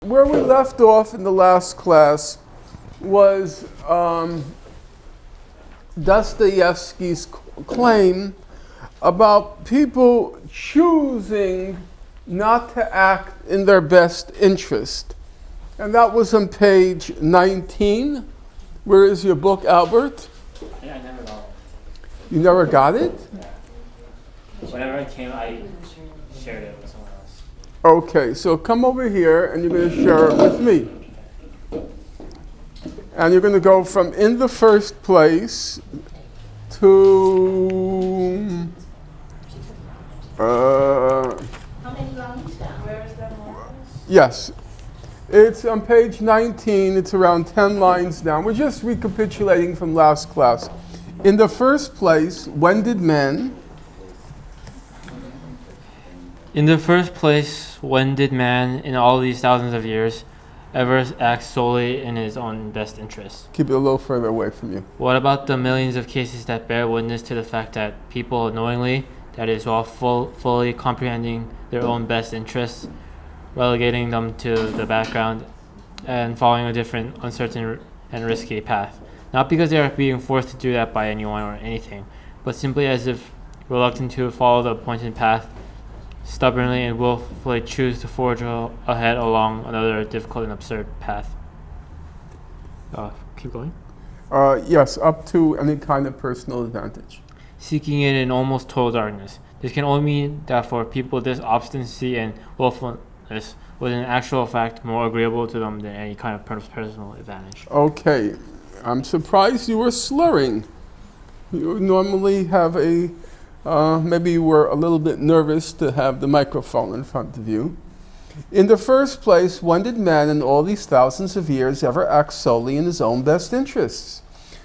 Where we left off in the last class was Dostoevsky's claim about people choosing not to act in their best interest. And that was on page 19. Where is your book, Albert? Yeah, I never got it. You never got it? Yeah. Whenever I came, I shared it with someone else. Okay, so come over here and you're going to share it with me. And you're going to go from in the first place to... How many lines down? Where is that one? Yes. It's on page 19. It's around 10 lines down. We're just recapitulating from last class. In the first place, when did man... In the first place, when did man, in all these thousands of years, ever act solely in his own best interest? Keep it a little further away from you. What about the millions of cases that bear witness to the fact that people knowingly, that is, while fully comprehending their own best interests, relegating them to the background and following a different, uncertain, and risky path? Not because they are being forced to do that by anyone or anything, but simply as if reluctant to follow the appointed path, stubbornly and willfully choose to forge ahead along another difficult and absurd path. Keep going. Yes, up to any kind of personal advantage. Seeking it in almost total darkness. This can only mean that for people this obstinacy and willfulness was in actual fact more agreeable to them than any kind of personal advantage. Okay, I'm surprised you were slurring. You normally have maybe you were a little bit nervous to have the microphone in front of you. In the first place, when did man in all these thousands of years ever act solely in his own best interests?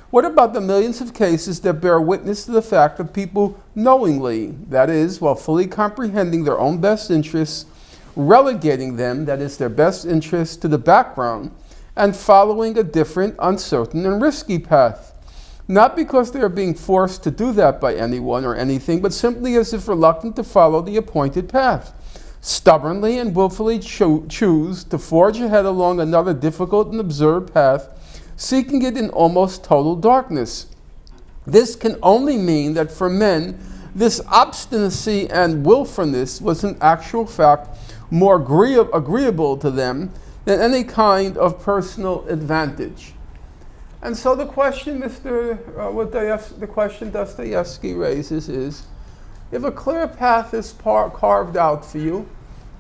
What about the millions of cases that bear witness to the fact that people knowingly, that is, while fully comprehending their own best interests, relegating them, that is, their best interests, to the background, and following a different, uncertain, and risky path? Not because they are being forced to do that by anyone or anything, but simply as if reluctant to follow the appointed path, stubbornly and willfully choose to forge ahead along another difficult and absurd path, seeking it in almost total darkness. This can only mean that for men, this obstinacy and willfulness was in actual fact more agreeable to them than any kind of personal advantage. And so the question the question Dostoevsky raises is, if a clear path is carved out for you,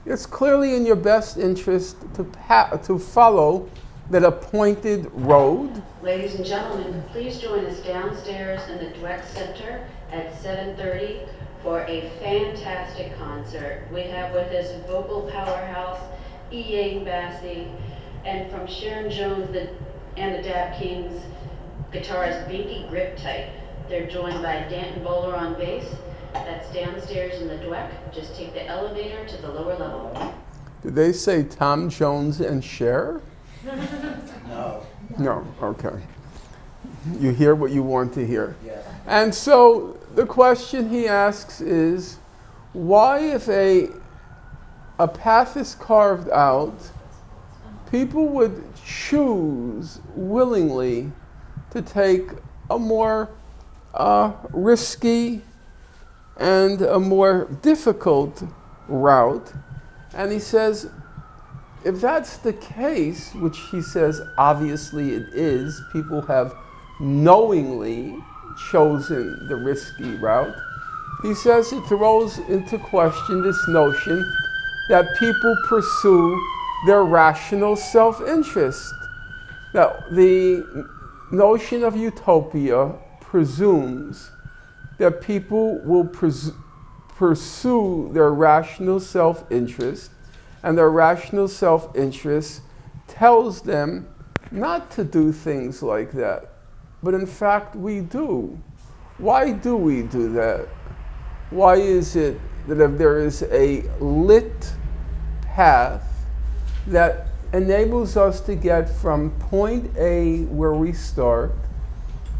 it's clearly in your best interest to follow that appointed road. Ladies and gentlemen, please join us downstairs in the Dweck Center at 7:30 for a fantastic concert. We have with us vocal powerhouse E.A. Bassi, and from Sharon Jones and the Dap Kings, guitarist Binky Griptight. They're joined by Danton Bowler on bass. That's downstairs in the Dweck. Just take the elevator to the lower level. Did they say Tom Jones and Cher? No. No, okay. You hear what you want to hear. Yeah. And so the question he asks is, why if a path is carved out, people would choose willingly to take a more risky and a more difficult route? And he says, if that's the case, which he says obviously it is, people have knowingly chosen the risky route, he says it throws into question this notion that people pursue their rational self-interest. That the notion of utopia presumes that people will pursue their rational self-interest, and their rational self-interest tells them not to do things like that. But in fact, we do. Why do we do that? Why is it that if there is a lit path that enables us to get from point A, where we start,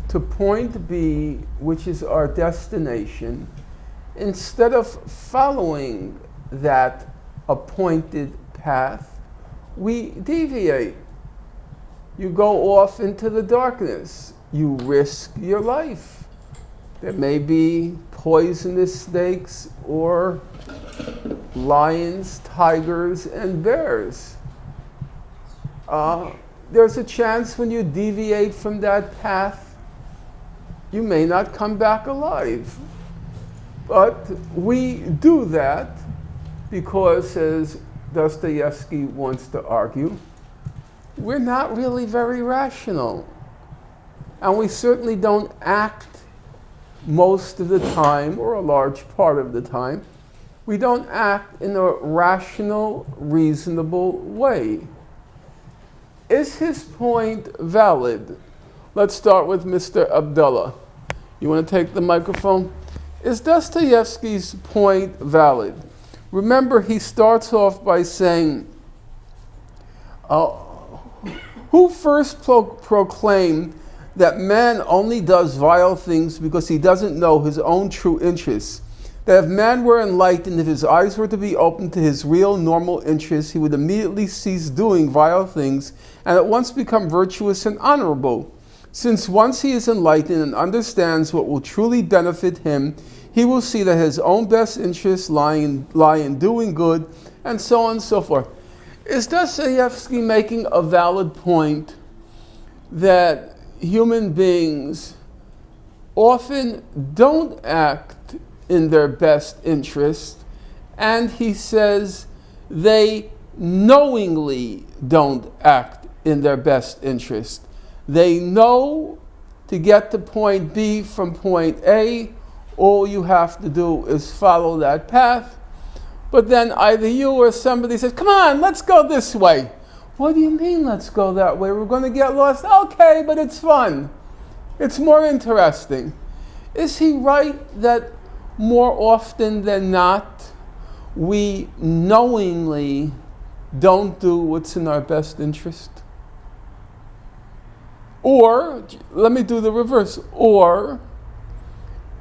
to point B, which is our destination, instead of following that appointed path, we deviate. You go off into the darkness. You risk your life. There may be poisonous snakes or lions, tigers, and bears. There's a chance when you deviate from that path, you may not come back alive. But we do that because, as Dostoevsky wants to argue, we're not really very rational. And we certainly don't act most of the time, or a large part of the time. We don't act in a rational, reasonable way. Is his point valid? Let's start with Mr. Abdullah. You want to take the microphone? Is Dostoevsky's point valid? Remember, he starts off by saying, who first proclaimed that man only does vile things because he doesn't know his own true interests? That if man were enlightened, if his eyes were to be opened to his real normal interests, he would immediately cease doing vile things and at once become virtuous and honorable. Since once he is enlightened and understands what will truly benefit him, he will see that his own best interests lie in doing good, and so on and so forth. Is Dostoevsky making a valid point that human beings often don't act in their best interest, and he says they knowingly don't act in their best interest? They know to get to point B from point A, all you have to do is follow that path. But then either you or somebody says, come on, let's go this way. What do you mean, let's go that way? We're going to get lost. Okay, but it's fun. It's more interesting. Is he right that more often than not, we knowingly don't do what's in our best interest? Or, let me do the reverse. Or,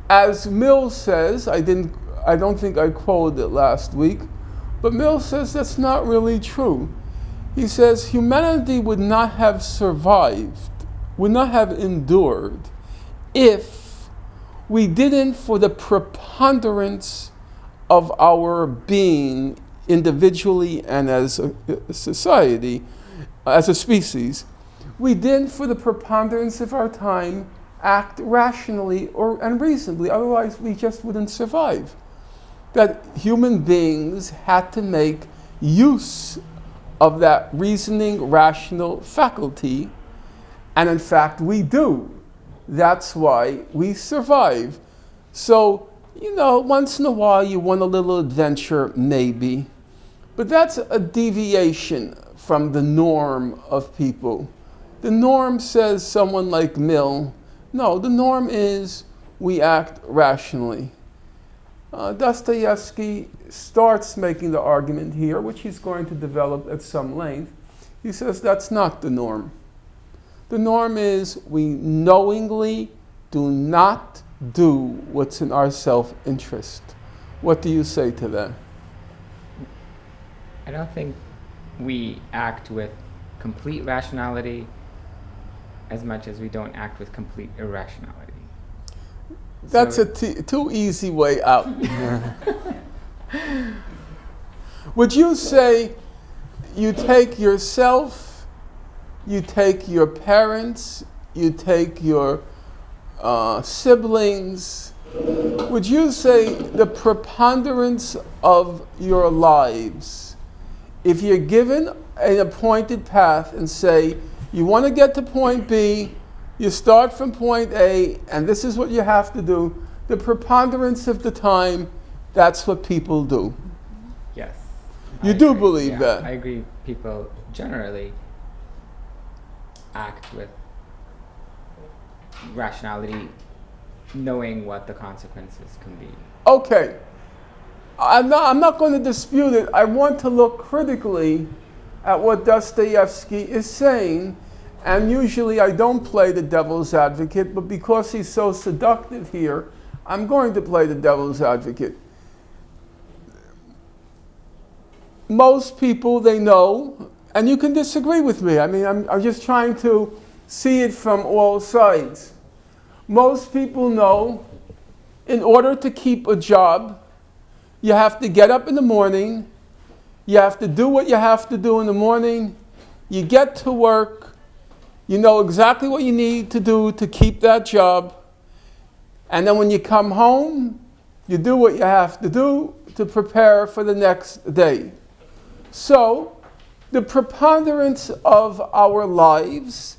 as Mill says, I don't think I quoted it last week, but Mill says that's not really true. He says humanity would not have survived, would not have endured, if we didn't, for the preponderance of our being individually and as a society, as a species, we didn't, for the preponderance of our time, act rationally and reasonably. Otherwise, we just wouldn't survive. That human beings had to make use of that reasoning, rational faculty, and in fact, we do. That's why we survive. So, once in a while you want a little adventure, maybe, but that's a deviation from the norm of people. The norm says someone like Mill, no, the norm is we act rationally. Dostoevsky starts making the argument here, which he's going to develop at some length. He says that's not the norm. The norm is we knowingly do not do what's in our self-interest. What do you say to that? I don't think we act with complete rationality as much as we don't act with complete irrationality. That's too easy way out. Would you say you take yourself, you take your parents, you take your siblings, would you say the preponderance of your lives, if you're given an appointed path and say, you want to get to point B, you start from point A, and this is what you have to do, the preponderance of the time, that's what people do? Yes. You do believe that? I agree. People generally act with rationality, knowing what the consequences can be. Okay. I'm not going to dispute it. I want to look critically at what Dostoevsky is saying. And usually I don't play the devil's advocate, but because he's so seductive here, I'm going to play the devil's advocate. Most people, they know, And you can disagree with me. I mean, I'm just trying to see it from all sides. Most people know in order to keep a job, you have to get up in the morning, you have to do what you have to do in the morning, you get to work, you know exactly what you need to do to keep that job, and then when you come home, you do what you have to do to prepare for the next day. So, the preponderance of our lives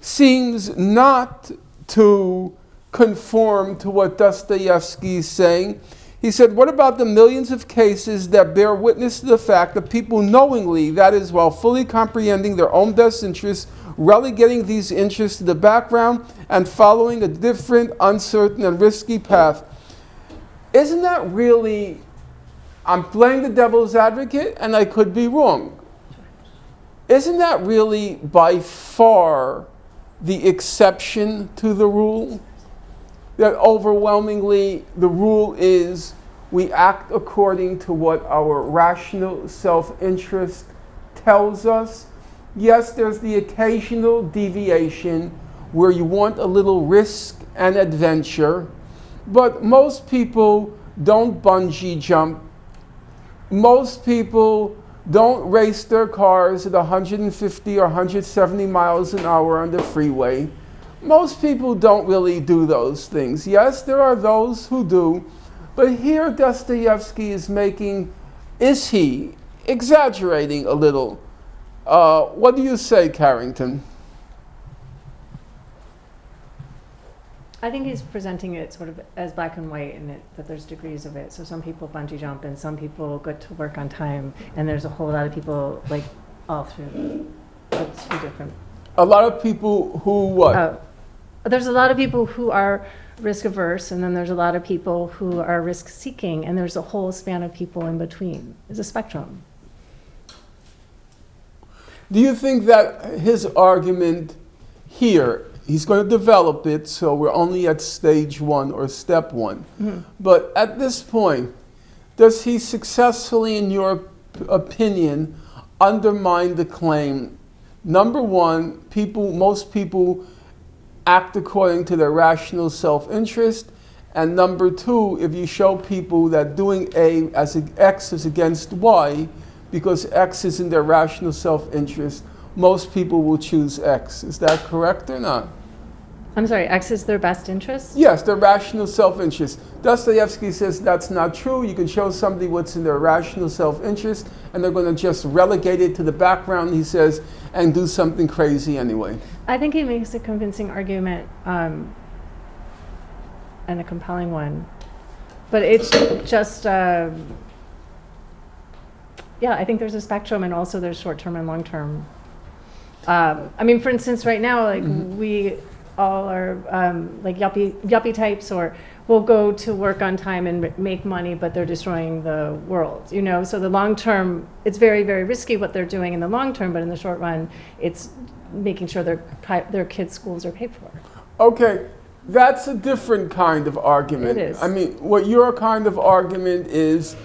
seems not to conform to what Dostoevsky is saying. He said, what about the millions of cases that bear witness to the fact that people knowingly, that is, while fully comprehending their own best interests, relegating these interests to the background and following a different, uncertain, and risky path? Isn't that really, I'm playing the devil's advocate, and I could be wrong. Isn't that really by far the exception to the rule? That overwhelmingly the rule is we act according to what our rational self-interest tells us. Yes, there's the occasional deviation where you want a little risk and adventure, but most people don't bungee jump. Most people don't race their cars at 150 or 170 miles an hour on the freeway. Most people don't really do those things. Yes, there are those who do, but here Dostoevsky is he exaggerating a little? What do you say, Carrington? I think he's presenting it sort of as black and white, and that there's degrees of it. So some people bungee jump, and some people go to work on time, and there's a whole lot of people like all through. That's two different. A lot of people who what? There's a lot of people who are risk averse, and then there's a lot of people who are risk seeking, and there's a whole span of people in between. It's a spectrum. Do you think that his argument here, he's going to develop it, so we're only at stage one or step one. Mm-hmm. But at this point, does he successfully, in your opinion, undermine the claim, number one, most people act according to their rational self-interest, and number two, if you show people that doing X is against Y, because X is in their rational self-interest, most people will choose X. Is that correct or not? I'm sorry, X is their best interest? Yes, their rational self-interest. Dostoevsky says that's not true. You can show somebody what's in their rational self-interest, and they're going to just relegate it to the background, he says, and do something crazy anyway. I think he makes a convincing argument and a compelling one. But it's just, I think there's a spectrum, and also there's short-term and long-term. I mean, for instance, right now, like we all are like yuppie types, or will go to work on time and make money, but they're destroying the world. You know, so the long term, it's very, very risky what they're doing in the long term, but in the short run, it's making sure their kids' schools are paid for. Okay, that's a different kind of argument. It is. I mean, what your kind of argument is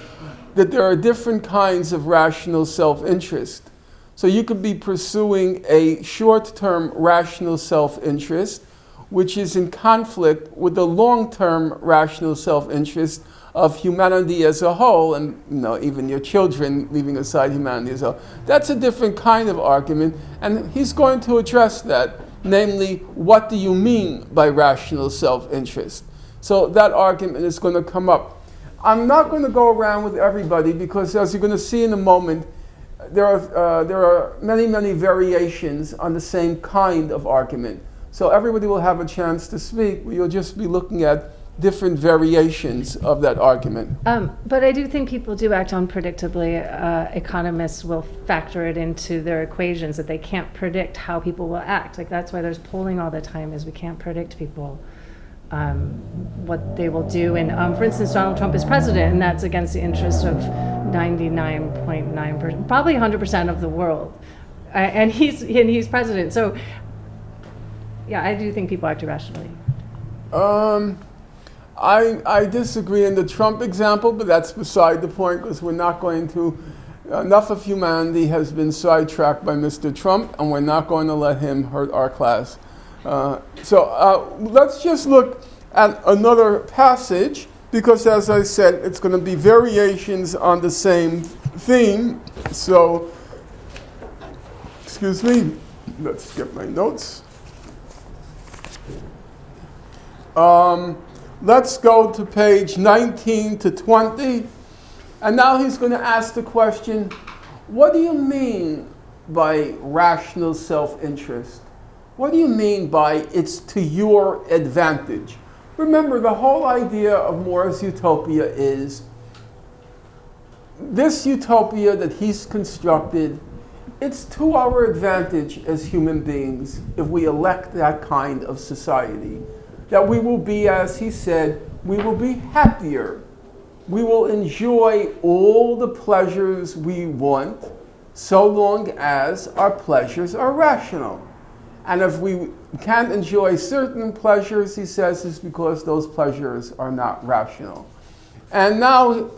that there are different kinds of rational self-interest. So you could be pursuing a short-term rational self-interest, which is in conflict with the long-term rational self-interest of humanity as a whole, and even your children, leaving aside humanity as a whole. That's a different kind of argument, and he's going to address that, namely, what do you mean by rational self-interest? So that argument is going to come up. I'm not going to go around with everybody because, as you're going to see in a moment, there are many, many variations on the same kind of argument. So everybody will have a chance to speak. You'll just be looking at different variations of that argument. But I do think people do act unpredictably. Economists will factor it into their equations that they can't predict how people will act. Like that's why there's polling all the time, is we can't predict people. What they will do. And for instance, Donald Trump is president, and that's against the interest of 99.9%, probably 100% of the world. And he's president. So, yeah, I do think people act irrationally. I disagree in the Trump example, but that's beside the point because we're not going to enough of humanity has been sidetracked by Mr. Trump, and we're not going to let him hurt our class. So let's just look at another passage, because as I said, it's going to be variations on the same theme. So, excuse me, let's get my notes. Let's go to page 19 to 20. And now he's going to ask the question, what do you mean by rational self-interest? What do you mean by it's to your advantage? Remember, the whole idea of More's utopia is this utopia that he's constructed, it's to our advantage as human beings if we elect that kind of society. That we will be, as he said, we will be happier. We will enjoy all the pleasures we want so long as our pleasures are rational. And if we can't enjoy certain pleasures, he says, it's because those pleasures are not rational. And now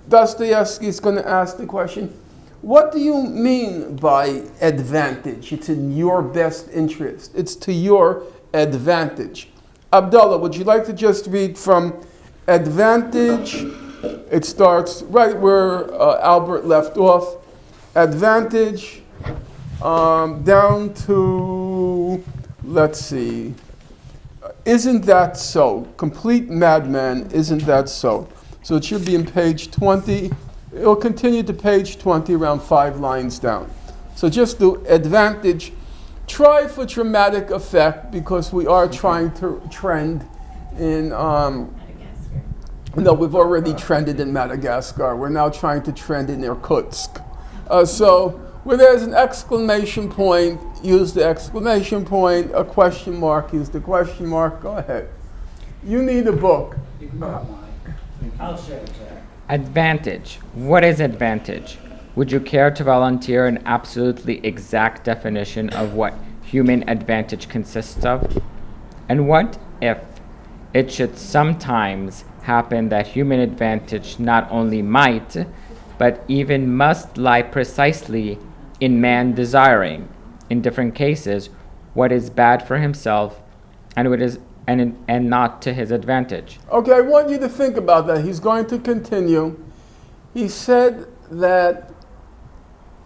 Dostoevsky is going to ask the question, what do you mean by advantage? It's in your best interest. It's to your advantage. Abdullah, would you like to just read from advantage? It starts right where Albert left off. Advantage down to, let's see, isn't that so? Complete madman, isn't that so? So it should be in page 20. It'll continue to page 20, around 5 lines down. So just do advantage. Try for dramatic effect, because we are trying to trend in, no, we've already trended in Madagascar. We're now trying to trend in Irkutsk. So where there's an exclamation point, use the exclamation point. A question mark, use the question mark. Go ahead. You need a book. You can borrow mine. I'll show it to her. Advantage. What is advantage? Would you care to volunteer an absolutely exact definition of what human advantage consists of? And what if it should sometimes happen that human advantage not only might, but even must lie precisely in man desiring, in different cases, what is bad for himself and what is and not to his advantage? Okay, I want you to think about that. He's going to continue. He said that,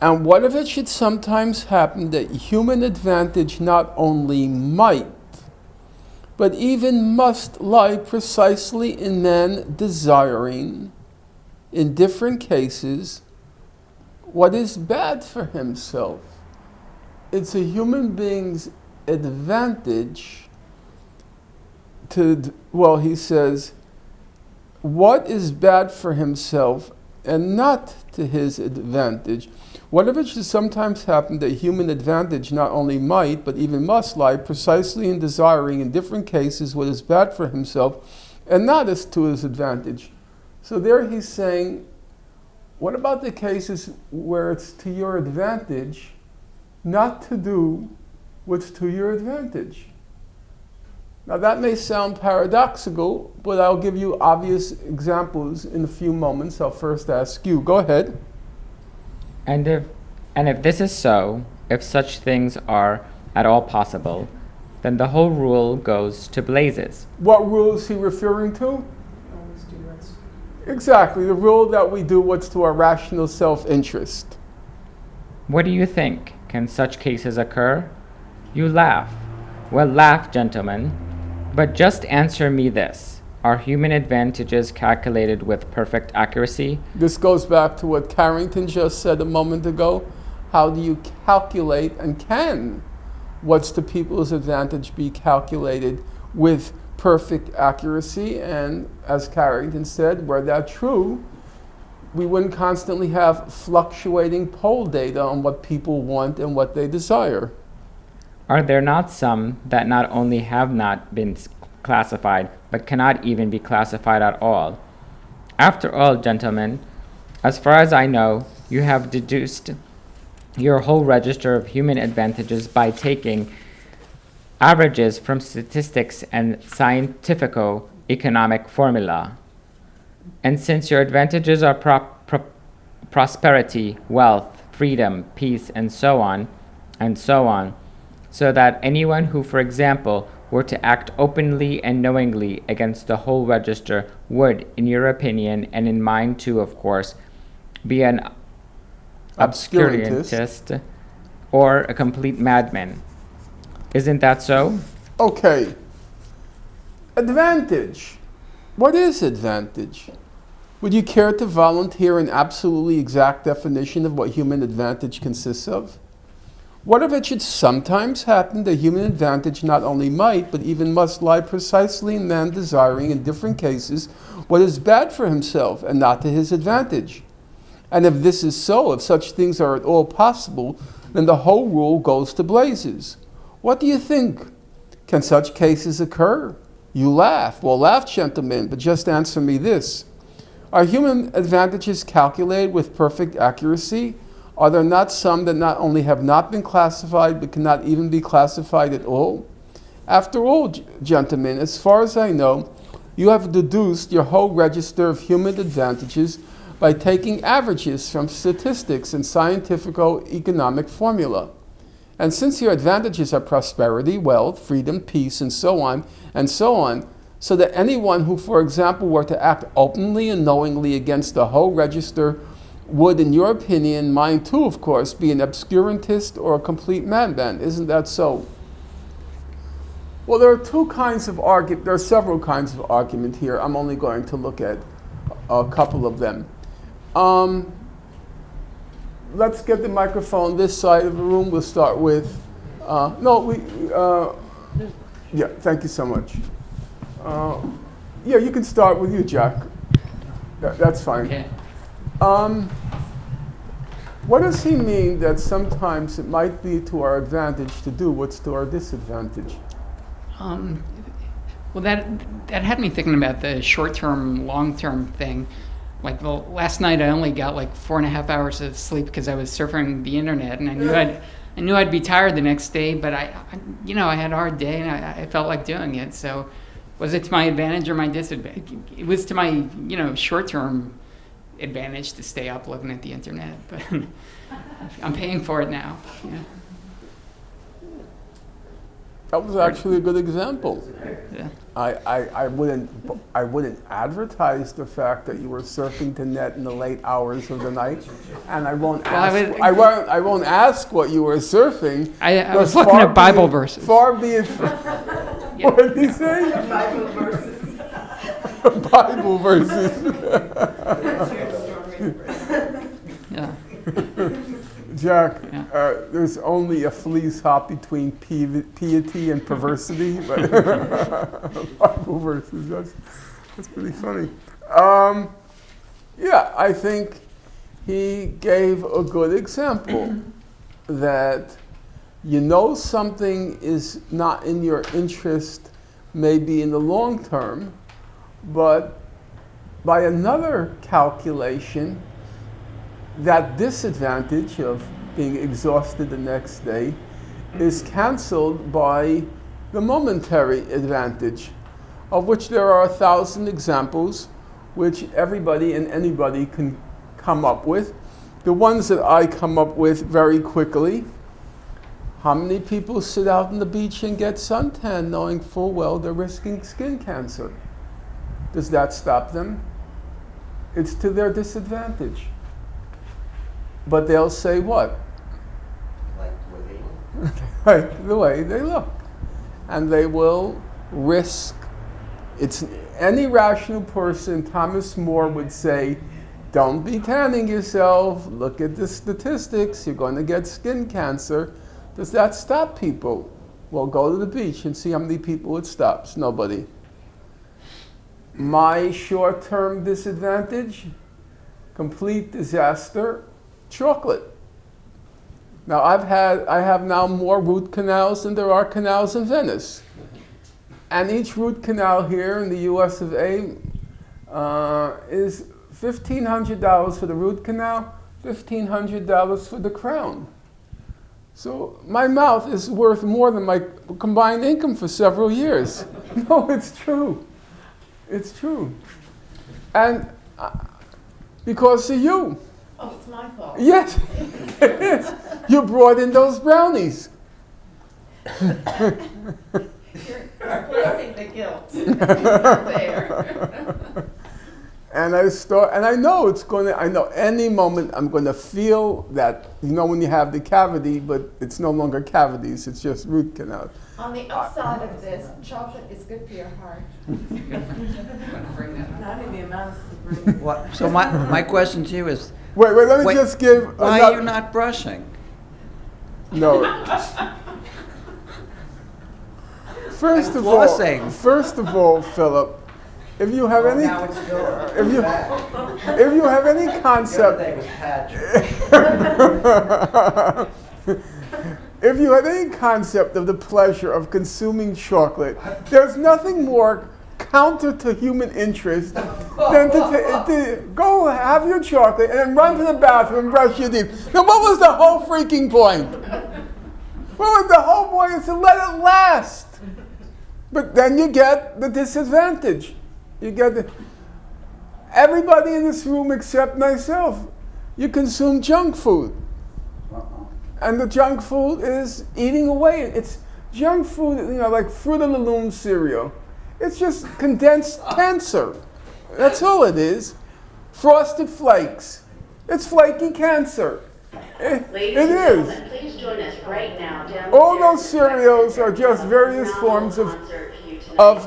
and what if it should sometimes happen that human advantage not only might, but even must lie precisely in man desiring, in different cases, what is bad for himself. It's a human being's advantage to, well, he says, what is bad for himself and not to his advantage. What if it should sometimes happen that human advantage not only might, but even must lie precisely in desiring in different cases what is bad for himself and not as to his advantage. So there he's saying, what about the cases where it's to your advantage not to do what's to your advantage? Now that may sound paradoxical, but I'll give you obvious examples in a few moments. I'll first ask you. Go ahead. And if this is so, if such things are at all possible, then the whole rule goes to blazes. What rule is he referring to? Always do what's Exactly, the rule that we do what's to our rational self-interest. What do you think? Can such cases occur? You laugh. Well, laugh, gentlemen. But just answer me this. Are human advantages calculated with perfect accuracy? This goes back to what Carrington just said a moment ago. How do you calculate, and can what's to people's advantage be calculated with perfect accuracy? And as Carrington said, were that true, we wouldn't constantly have fluctuating poll data on what people want and what they desire. Are there not some that not only have not been classified, but cannot even be classified at all? After all, gentlemen, as far as I know, you have deduced your whole register of human advantages by taking averages from statistics and scientifico-economic formula. And since your advantages are prosperity, wealth, freedom, peace, and so on, so that anyone who, for example, were to act openly and knowingly against the whole register would, in your opinion, and in mine too, of course, be an obscurantist or a complete madman. Isn't that so? Okay. Advantage. What is advantage? Would you care to volunteer an absolutely exact definition of what human advantage consists of? What if it should sometimes happen that human advantage not only might, but even must lie precisely in man desiring in different cases what is bad for himself and not to his advantage? And if this is so, if such things are at all possible, then the whole rule goes to blazes. What do you think? Can such cases occur? You laugh. Well, laugh, gentlemen, but just answer me this. Are human advantages calculated with perfect accuracy? Are there not some that not only have not been classified, but cannot even be classified at all? After all, gentlemen, as far as I know, you have deduced your whole register of human advantages by taking averages from statistics and scientifico-economic formula. And since your advantages are prosperity, wealth, freedom, peace, and so on, so that anyone who, for example, were to act openly and knowingly against the whole register would, in your opinion, mine too, of course, be an obscurantist or a complete madman. Isn't that so? Well, there are there are several kinds of argument here. I'm only going to look at a couple of them. Let's get the microphone this side of the room. We'll start with, yeah, thank you so much. Yeah, you can start with you, Jack. That's fine. Okay. What does he mean that sometimes it might be to our advantage to do what's to our disadvantage? Well, that had me thinking about the short-term, long-term thing. Like, last night I only got like 4.5 hours of sleep because I was surfing the internet, and I knew I'd be tired the next day. But I had a hard day, and I felt like doing it. So, was it to my advantage or my disadvantage? It was to my short-term advantage to stay up looking at the internet, but I'm paying for it now. Yeah. That was actually a good example. Yeah. I wouldn't advertise the fact that you were surfing the net in the late hours of the night, and I won't ask what you were surfing. I was looking at Bible verses. Far be it. What did he say? Bible verses. Bible verses. Yeah. Jack, Yeah. there's only a fleece hop between piety and perversity, but Bible verses, that's pretty funny. Yeah, I think he gave a good example that something is not in your interest maybe in the long term, but by another calculation, that disadvantage of being exhausted the next day is canceled by the momentary advantage, of which there are 1,000 examples, which everybody and anybody can come up with. The ones that I come up with very quickly: how many people sit out on the beach and get suntan knowing full well they're risking skin cancer? Does that stop them? It's to their disadvantage. But they'll say what? Like the way they look. And they will risk. Any rational person, Thomas More would say, don't be tanning yourself, look at the statistics, you're going to get skin cancer. Does that stop people? Well, go to the beach and see how many people it stops. Nobody. My short-term disadvantage, complete disaster, chocolate. Now I have now more root canals than there are canals in Venice. And each root canal here in the US of A is $1,500 for the root canal, $1,500 for the crown. So my mouth is worth more than my combined income for several years. No, it's true. It's true. And because of you. Oh, it's my fault. Yes, you brought in those brownies. You're placing the guilt. There. And I know I know any moment I'm gonna feel that, when you have the cavity, but it's no longer cavities, it's just root canal. On the upside of this, chocolate is good for your heart. Not in the amounts to bring. What? So my question to you is, Wait, let me just give why are you not brushing? No. First of all, Philip, if you have any, if you have any concept, if you have any concept of the pleasure of consuming chocolate, there's nothing more counter to human interest than to go have your chocolate and then run to the bathroom and brush your teeth. Now, what was the whole freaking point? What was the whole point? Is to let it last. But then you get the disadvantage. Everybody in this room except myself, you consume junk food. And the junk food is eating away. It's junk food, like Fruit of the Loom cereal. It's just condensed cancer. That's all it is. Frosted Flakes. It's flaky cancer. Ladies It and is. gentlemen, please join us right now downstairs. All those cereals are just various forms of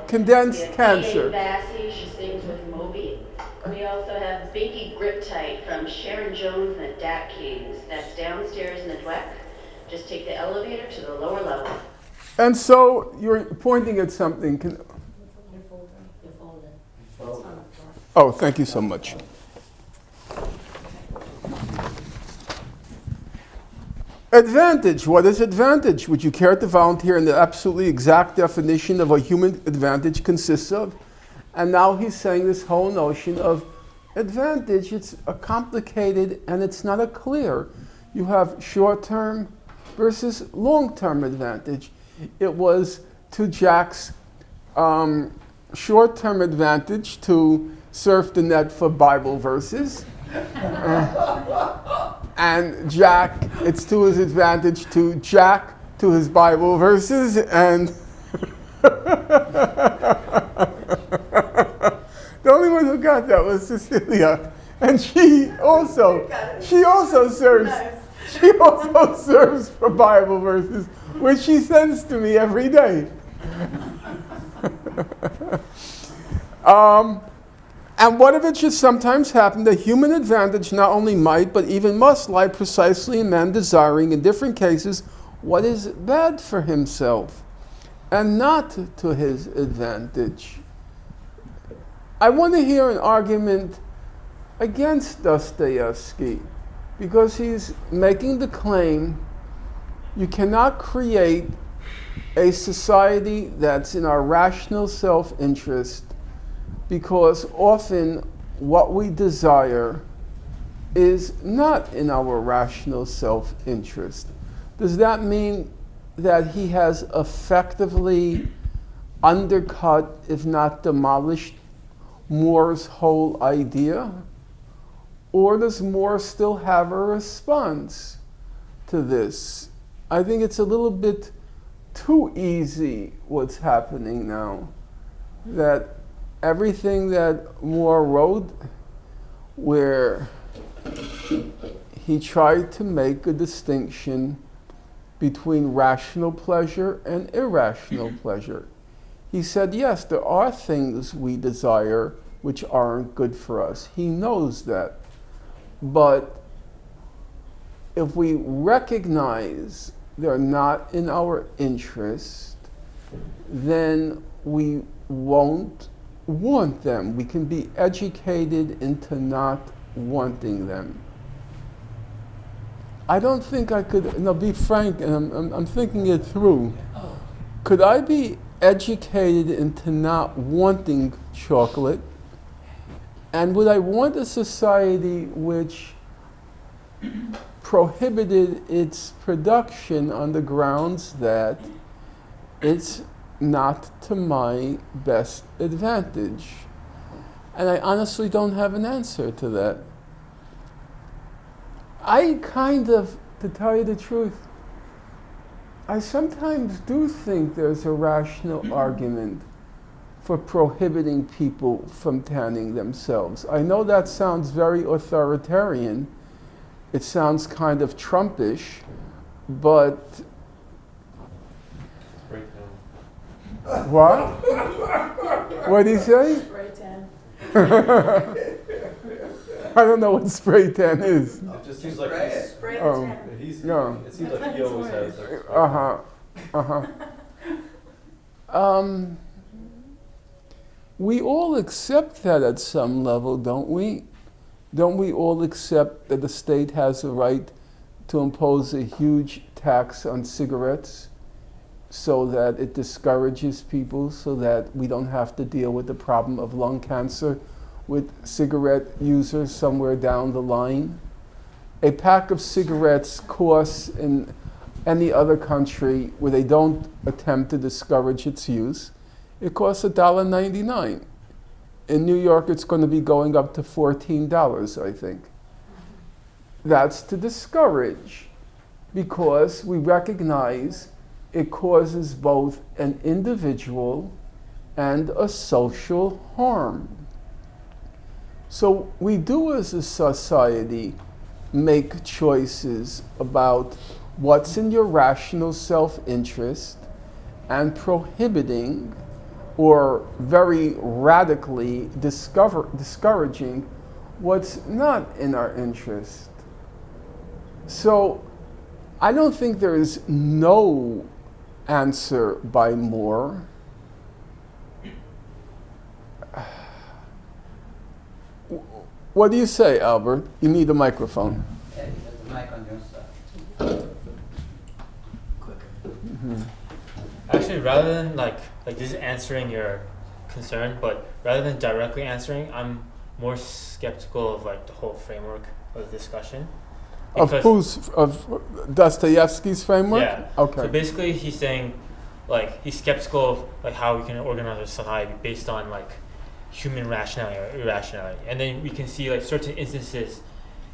condensed We have cancer. Bassey, she sings with Moby. We also have Binky Grip Tight from Sharon Jones and the Dat Kings. That's downstairs in the Dweck. Just take the elevator to the lower level. And so you're pointing at something. Oh, thank you so much. Advantage. What is advantage? Would you care to volunteer in the absolutely exact definition of what human advantage consists of? And now he's saying this whole notion of advantage. It's a complicated and it's not a clear. You have short-term versus long-term advantage. It was to Jack's short-term advantage to surf the net for Bible verses. And Jack, it's to his advantage to Jack to his Bible verses, and the only one who got that was Cecilia, and she also serves for Bible verses, which she sends to me every day. And what if it should sometimes happen that human advantage not only might, but even must lie precisely in man desiring, in different cases, what is bad for himself, and not to his advantage? I want to hear an argument against Dostoevsky, because he's making the claim you cannot create a society that's in our rational self-interest, because often what we desire is not in our rational self-interest. Does that mean that he has effectively undercut, if not demolished, More's whole idea? Or does More still have a response to this? I think it's a little bit too easy what's happening now, that everything that More wrote, where he tried to make a distinction between rational pleasure and irrational pleasure. He said, yes, there are things we desire which aren't good for us. He knows that. But if we recognize they're not in our interest, then we won't want them. We can be educated into not wanting them. I don't think I could, be frank, and I'm thinking it through. Could I be educated into not wanting chocolate? And would I want a society which prohibited its production on the grounds that it's not to my best advantage? And I honestly don't have an answer to that. I kind of, to tell you the truth, I sometimes do think there's a rational argument for prohibiting people from tanning themselves. I know that sounds very authoritarian. It sounds kind of Trumpish, but what? What did he say? Spray tan. I don't know what spray tan is. It just seems like he's, Spray the Oh. tan. it seems like he always has like, We all accept that at some level, don't we? Don't we all accept that the state has a right to impose a huge tax on cigarettes so that it discourages people, so that we don't have to deal with the problem of lung cancer with cigarette users somewhere down the line? A pack of cigarettes costs in any other country where they don't attempt to discourage its use, it costs $1.99. In New York, it's going to be going up to $14, I think. That's to discourage, because we recognize it causes both an individual and a social harm. So we do as a society make choices about what's in your rational self-interest and prohibiting or very radically discouraging what's not in our interest. So I don't think there is no answer by Moore. What do you say, Albert? You need a microphone. Yeah, there's a mic on your side. Actually, rather than like this is answering your concern, but rather than directly answering, I'm more skeptical of like the whole framework of the discussion. Of Dostoevsky's framework? Yeah. Okay. So basically, he's saying, like, he's skeptical of like how we can organize our society based on like human rationality or irrationality, and then we can see like certain instances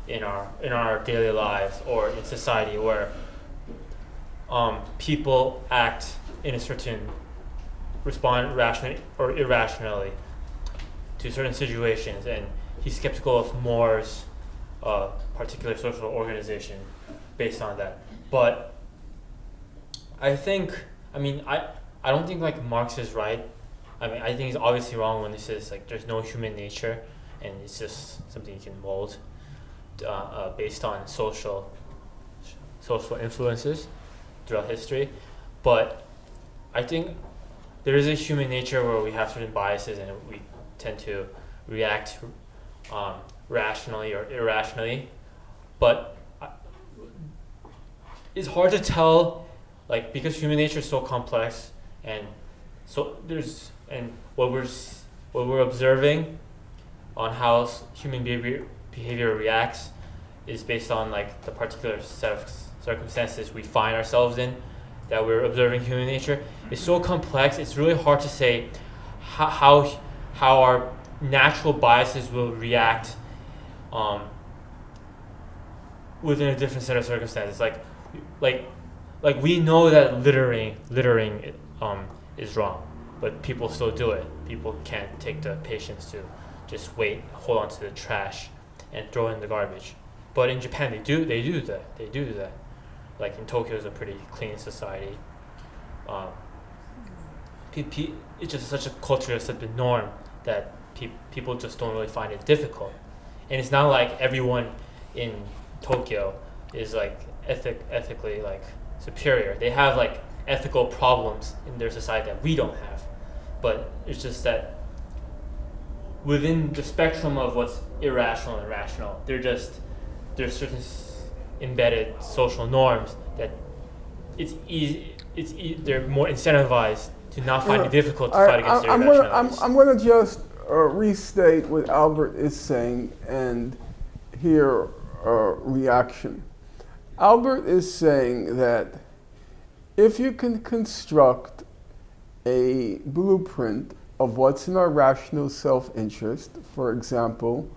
in our daily lives or in society where people act in a certain respond rationally or irrationally to certain situations, and he's skeptical of Moore's particular social organization based on that. But I don't think like Marx is right. I mean, I think he's obviously wrong when he says like there's no human nature and it's just something you can mold based on social influences throughout history. But I think there is a human nature where we have certain biases and we tend to react rationally or irrationally. But it's hard to tell, like, because human nature is so complex, and so what we're observing on how human behavior reacts is based on like the particular set of circumstances we find ourselves in, that we're observing human nature. It's so complex. It's really hard to say how our natural biases will react within a different set of circumstances. Like we know that littering is wrong, but people still do it. People can't take the patience to just hold on to the trash and throw in the garbage. But in Japan, they do that. Like in Tokyo, is a pretty clean society. It's just such a culture, such a norm that people just don't really find it difficult. And it's not like everyone in Tokyo is like ethically like superior. They have like ethical problems in their society that we don't have. But it's just that within the spectrum of what's irrational and rational, there's certain embedded social norms that they're more incentivized to not find it difficult to fight against their irrationalities. I'm going to just restate what Albert is saying and hear a reaction. Albert is saying that if you can construct a blueprint of what's in our rational self-interest, for example,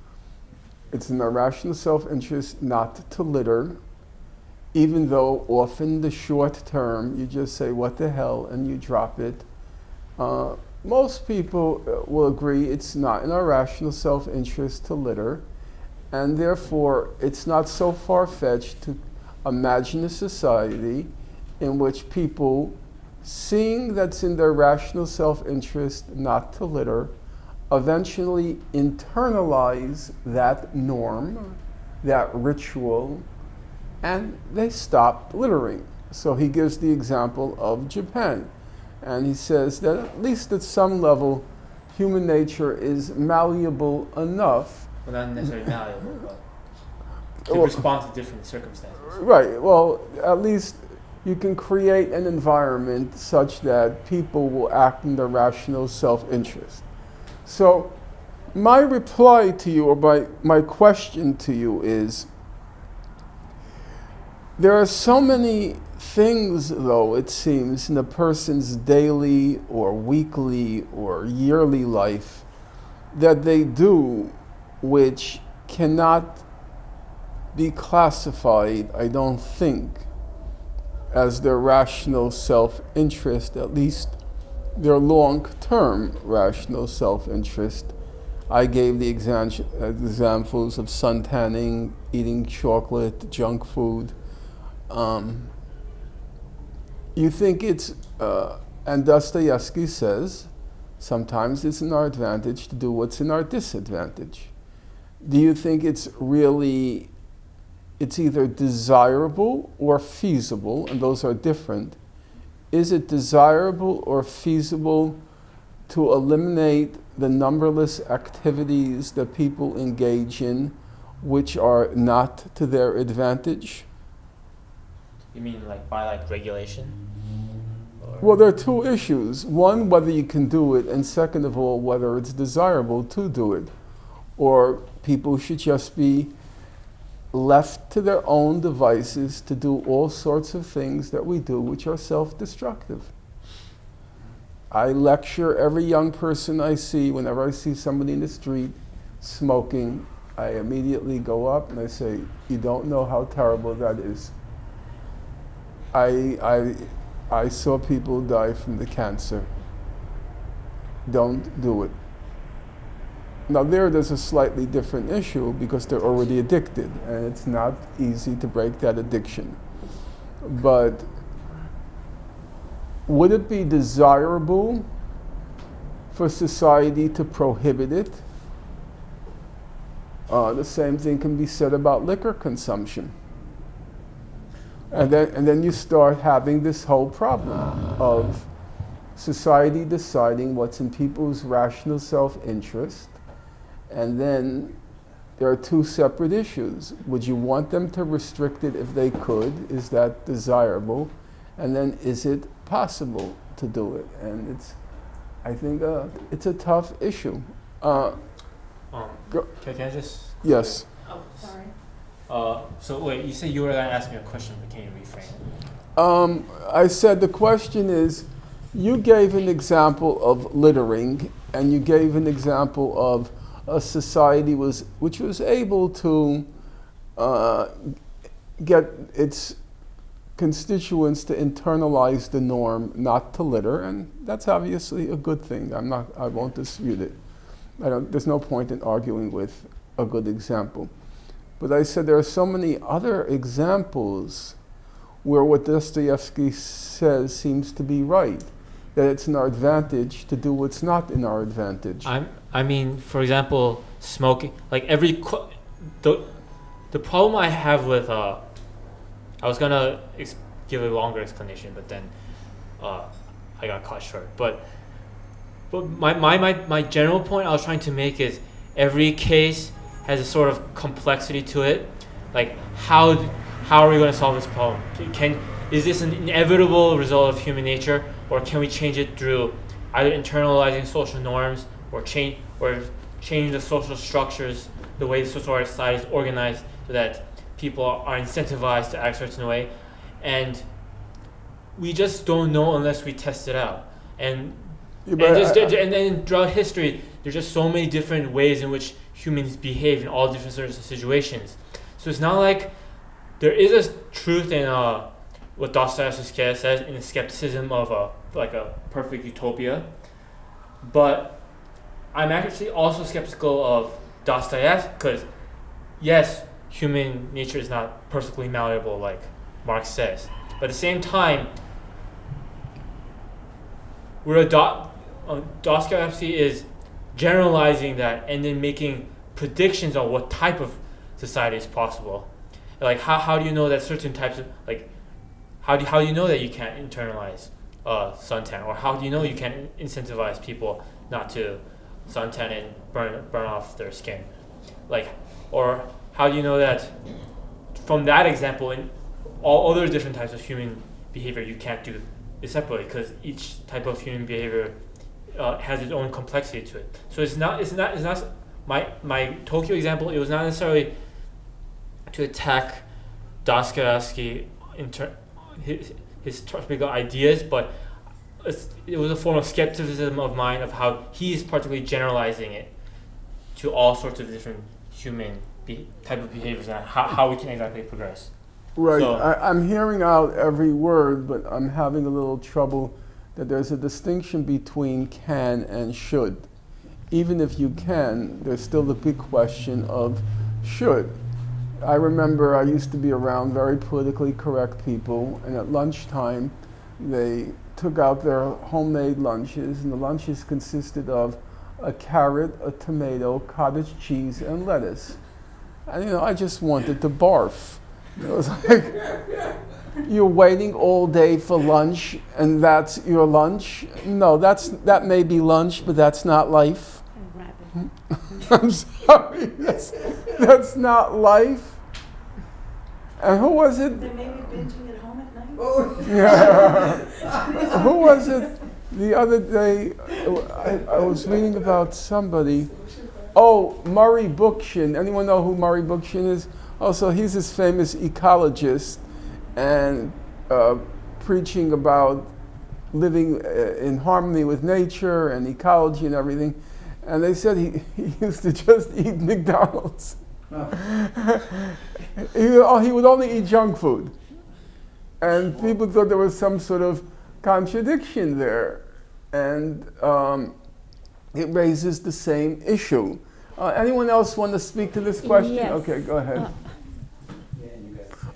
It's in our rational self-interest not to litter, even though often the short term, you just say, what the hell, and you drop it. Most people will agree it's not in our rational self-interest to litter, and therefore it's not so far-fetched to imagine a society in which people, seeing that's in their rational self-interest not to litter, eventually internalize that norm, that ritual, and they stop littering. So he gives the example of Japan. And he says that at least at some level, human nature is malleable enough. Well, not necessarily malleable, but can respond to different circumstances. Right. Well, at least you can create an environment such that people will act in their rational self-interest. So my reply to you, or my question to you is, there are so many things, though, it seems, in a person's daily or weekly or yearly life that they do which cannot be classified, I don't think, as their rational self-interest, at least their long-term rational self-interest. I gave the examples of suntanning, eating chocolate, junk food. You think it's, and Dostoevsky says, sometimes it's in our advantage to do what's in our disadvantage. Do you think it's either desirable or feasible, and those are different? Is it desirable or feasible to eliminate the numberless activities that people engage in which are not to their advantage? You mean by regulation? Well, there are two issues. One, whether you can do it, and second of all, whether it's desirable to do it. Or people should just be left to their own devices to do all sorts of things that we do which are self-destructive. I lecture every young person I see. Whenever I see somebody in the street smoking, I immediately go up and I say, you don't know how terrible that is. I saw people die from the cancer. Don't do it. Now there's a slightly different issue because they're already addicted and it's not easy to break that addiction. But would it be desirable for society to prohibit it? The same thing can be said about liquor consumption. And then you start having this whole problem of society deciding what's in people's rational self-interest. And then there are two separate issues. Would you want them to restrict it if they could? Is that desirable? And then is it possible to do it? And I think it's a tough issue. Can I just? Yes. Oh, sorry. So wait, you said you were going to ask me a question, but can you reframe it? I said the question is, you gave an example of littering, and you gave an example of a society which was able to get its constituents to internalize the norm not to litter, and that's obviously a good thing. I won't dispute it. There's no point in arguing with a good example. But I said there are so many other examples where what Dostoevsky says seems to be right, that it's in our advantage to do what's not in our advantage. I mean, for example, smoking. The problem I have with I was gonna give a longer explanation, but then I got cut short. But my general point I was trying to make is every case has a sort of complexity to it. Like how are we going to solve this problem? Is this an inevitable result of human nature, or can we change it through either internalizing social norms or change the social structures, the way the society is organized, so that people are incentivized to act a certain way? And we just don't know unless we test it out. And Yeah, but And then throughout history, there's just so many different ways in which humans behave in all different sorts of situations. So it's not like there is a truth in what Dostoevsky says in the skepticism of a perfect utopia, but I'm actually also skeptical of Dostoevsky because, yes, human nature is not perfectly malleable like Marx says, but at the same time, Dostoevsky is generalizing that and then making predictions on what type of society is possible. Like how do you know that certain types of how do you know that you can't internalize suntan, or how do you know you can't incentivize people not to suntan and burn off their skin, or how do you know that from that example in all other different types of human behavior you can't do it separately because each type of human behavior has its own complexity to it. So it's not my Tokyo example. It was not necessarily to attack Dostoevsky his topical ideas, but it was a form of skepticism of mine of how he's particularly generalizing it to all sorts of different human type of behaviors and how we can exactly progress. Right. So, I'm hearing out every word, but I'm having a little trouble that there's a distinction between can and should. Even if you can, there's still the big question of should. I remember I used to be around very politically correct people, and at lunchtime, they took out their homemade lunches, and the lunches consisted of a carrot, a tomato, cottage cheese, and lettuce. And I just wanted to barf. It was like, you're waiting all day for lunch, and that's your lunch? No, that may be lunch, but that's not life. I'm sorry, that's not life. And who was it? They may be binging at home at night. Oh. Yeah. Who was it the other day? I was reading about somebody. Oh, Murray Bookchin. Anyone know who Murray Bookchin is? Also, he's this famous ecologist and preaching about living in harmony with nature and ecology and everything. And they said he used to just eat McDonald's. He would only eat junk food. And people thought there was some sort of contradiction there. And it raises the same issue. Anyone else want to speak to this question? Yes. Okay, go ahead.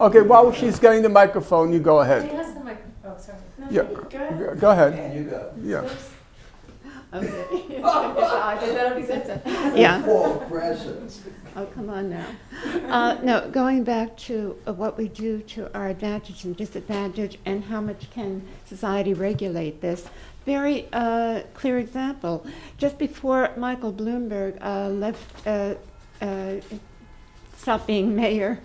Okay, while she's getting the microphone, you go ahead. She has the microphone. Oh, sorry. No, Yeah, go ahead. go ahead. And you go. Yeah. Okay. That'll be good. Yeah. Oh, precious. Oh, come on now. No, going back to what we do to our advantage and disadvantage and how much can society regulate this. Very clear example. Just before Michael Bloomberg stopped being mayor,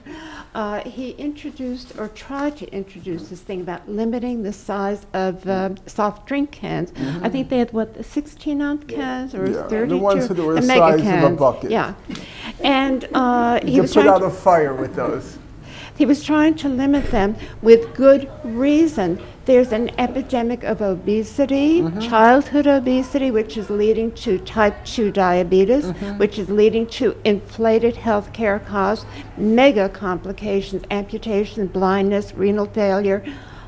he introduced or tried to introduce this thing about limiting the size of soft drink cans. Mm-hmm. I think they had 16-ounce cans or 32. The ones that were the mega size cans. of a bucket. Yeah, and he You was put trying out to, a fire with those. he was trying to limit them with good reason. There's an epidemic of obesity, childhood obesity, which is leading to type 2 diabetes, which is leading to inflated health care costs, mega complications, amputation, blindness, renal failure,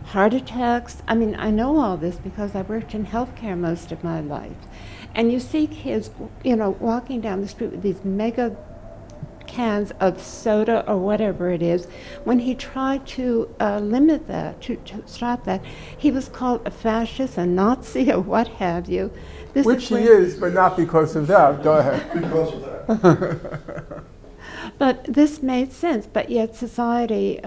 heart attacks. I mean, I know all this because I worked in healthcare most of my life. And you see kids, walking down the street with these mega cans of soda or whatever it is. When he tried to limit that, to stop that, he was called a fascist, a Nazi, or what have you. Which he is, but not because of that. Go ahead. Because of that. But this made sense, but yet society,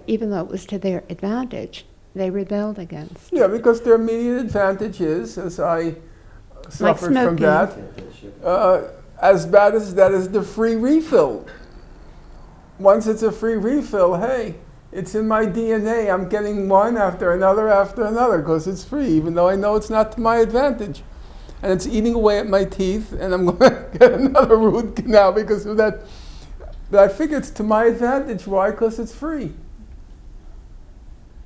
even though it was to their advantage, they rebelled against. Yeah, because their immediate advantage is, as I suffered from that, as bad as that is the free refill. Once it's a free refill, hey, it's in my DNA. I'm getting one after another, because it's free, even though I know it's not to my advantage. And it's eating away at my teeth, and I'm going to get another root canal because of that. But I figure it's to my advantage. Why? Because it's free.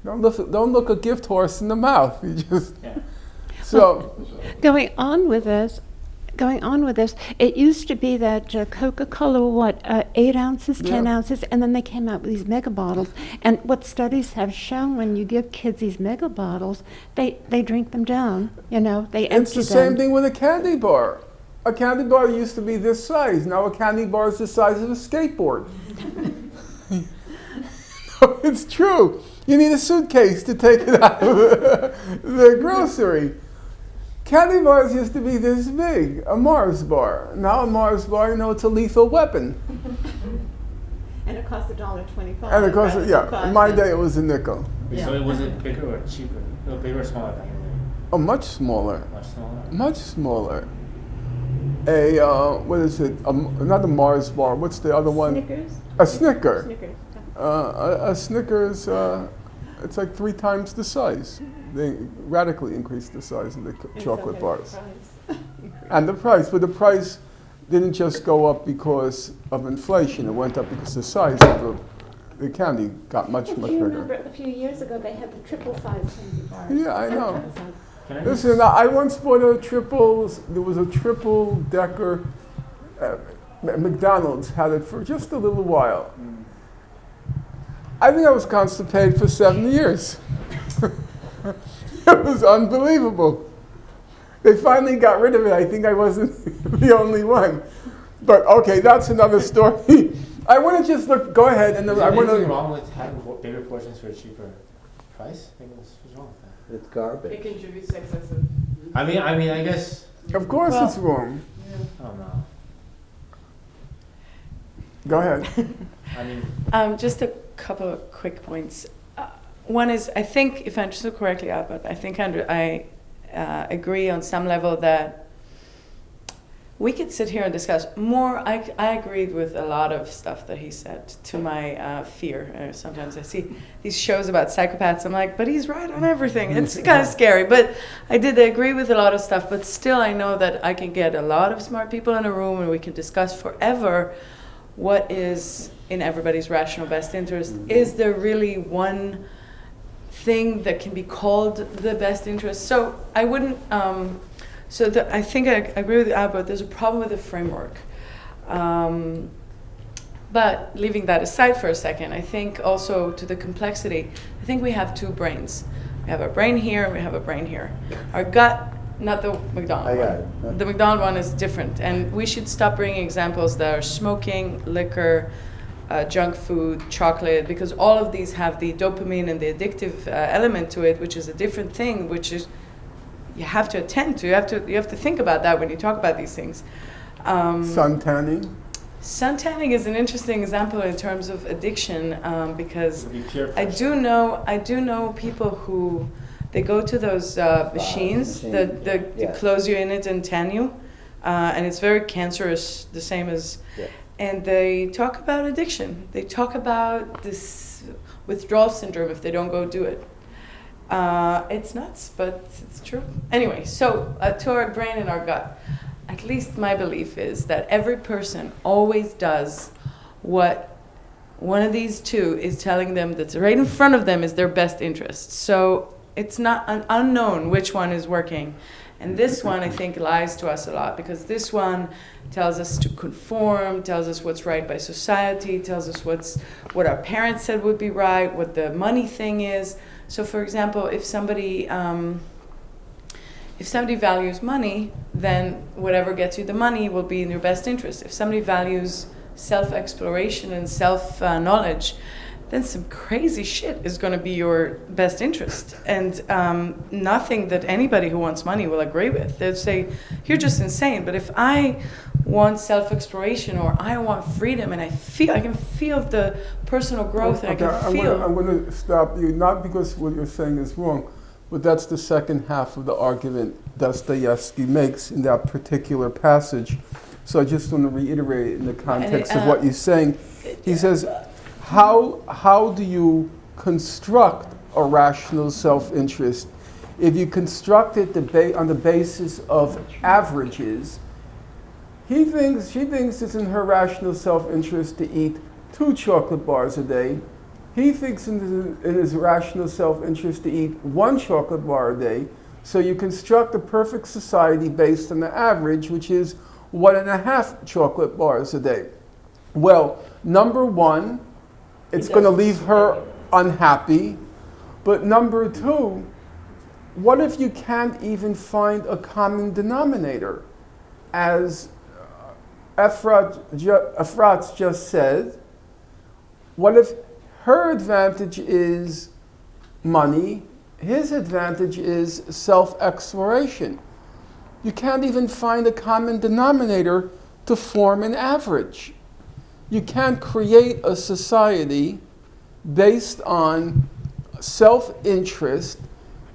Don't look a gift horse in the mouth. You just. Yeah. So, Going on with this, it used to be that Coca-Cola, 8 ounces, 10 Yeah. ounces, and then they came out with these mega bottles. And what studies have shown, when you give kids these mega bottles, they drink them down. They empty them. it's the same thing with a candy bar. A candy bar used to be this size. Now a candy bar is the size of a skateboard. It's true. You need a suitcase to take it out of the grocery. Candy bars used to be this big, a Mars bar. Now a Mars bar, it's a lethal weapon. And it costs $1.25. And of course, in my day it was a nickel. So it was it bigger or cheaper? No, bigger or smaller back in the day? Oh, much smaller. Much smaller. Much smaller. What is it? Not a Mars bar. What's the other one? Snickers? A Snicker. Snickers. A Snickers, it's like 3 times the size. They radically increased the size of the chocolate bars. And the price, but the price didn't just go up because of inflation. It went up because the size of the candy got much, much If you bigger. remember, a few years ago, they had the triple size candy bars. Yeah, I know. Can I Listen, I once bought there was a triple decker, McDonald's had it for just a little while. I think I was constipated for 7 years. It was unbelievable. They finally got rid of it. I think I wasn't the only one. But okay, that's another story. I want to just go ahead and Is there I want anything to. wrong with having bigger portions for a cheaper price? What's wrong with that? It's garbage. It contributes to excessive. I mean, I guess. Of course, Well- it's wrong. I don't know. Go ahead. I mean, Just a couple of quick points. One is, I think, if I understood correctly, Albert, I think I agree on some level that we could sit here and discuss more. I agreed with a lot of stuff that he said, to my fear. Sometimes I see these shows about psychopaths. I'm like, but he's right on everything. It's kind of scary. But I did agree with a lot of stuff. But still, I know that I can get a lot of smart people in a room and we can discuss forever what is in everybody's rational best interest. Is there really one thing that can be called the best interest? So I wouldn't. I think I agree with Albert. There's a problem with the framework. But leaving that aside for a second, I think also to the complexity, I think we have 2 brains. We have a brain here and we have a brain here. Our gut, not the McDonald I got one. it. The McDonald one is different. And we should stop bringing examples that are smoking, liquor, junk food, chocolate, because all of these have the dopamine and the addictive element to it, which is a different thing, which is you have to attend to. You have to think about that when you talk about these things. Sun tanning. Suntanning is an interesting example in terms of addiction, because to be pure I do know people who they go to those machines that close you in it and tan you, and it's very cancerous, the same as. Yeah. And they talk about addiction. They talk about this withdrawal syndrome if they don't go do it. It's nuts, but it's true. Anyway, so to our brain and our gut, at least my belief is that every person always does what one of these 2 is telling them that's right in front of them is their best interest. So it's not unknown which one is working. And this one, I think, lies to us a lot, because this one tells us to conform, tells us what's right by society, tells us what our parents said would be right, what the money thing is. So, for example, if somebody values money, then whatever gets you the money will be in your best interest. If somebody values self-exploration and self-knowledge, then some crazy shit is going to be your best interest. And nothing that anybody who wants money will agree with. They'll say, you're just insane. But if I want self-exploration or I want freedom and I can feel the personal growth and I can feel... I'm going to stop you, not because what you're saying is wrong, but that's the second half of the argument Dostoevsky makes in that particular passage. So I just want to reiterate in the context of what you're saying. He says, how do you construct a rational self-interest? If you construct it on the basis of averages, she thinks it's in her rational self-interest to eat 2 chocolate bars a day. He thinks in his rational self-interest to eat 1 chocolate bar a day. So you construct a perfect society based on the average, which is 1.5 chocolate bars a day. Well, number one, it's going to leave her unhappy. But number two, what if you can't even find a common denominator? As Efrat just said, what if her advantage is money, his advantage is self-exploration? You can't even find a common denominator to form an average. You can't create a society based on self-interest.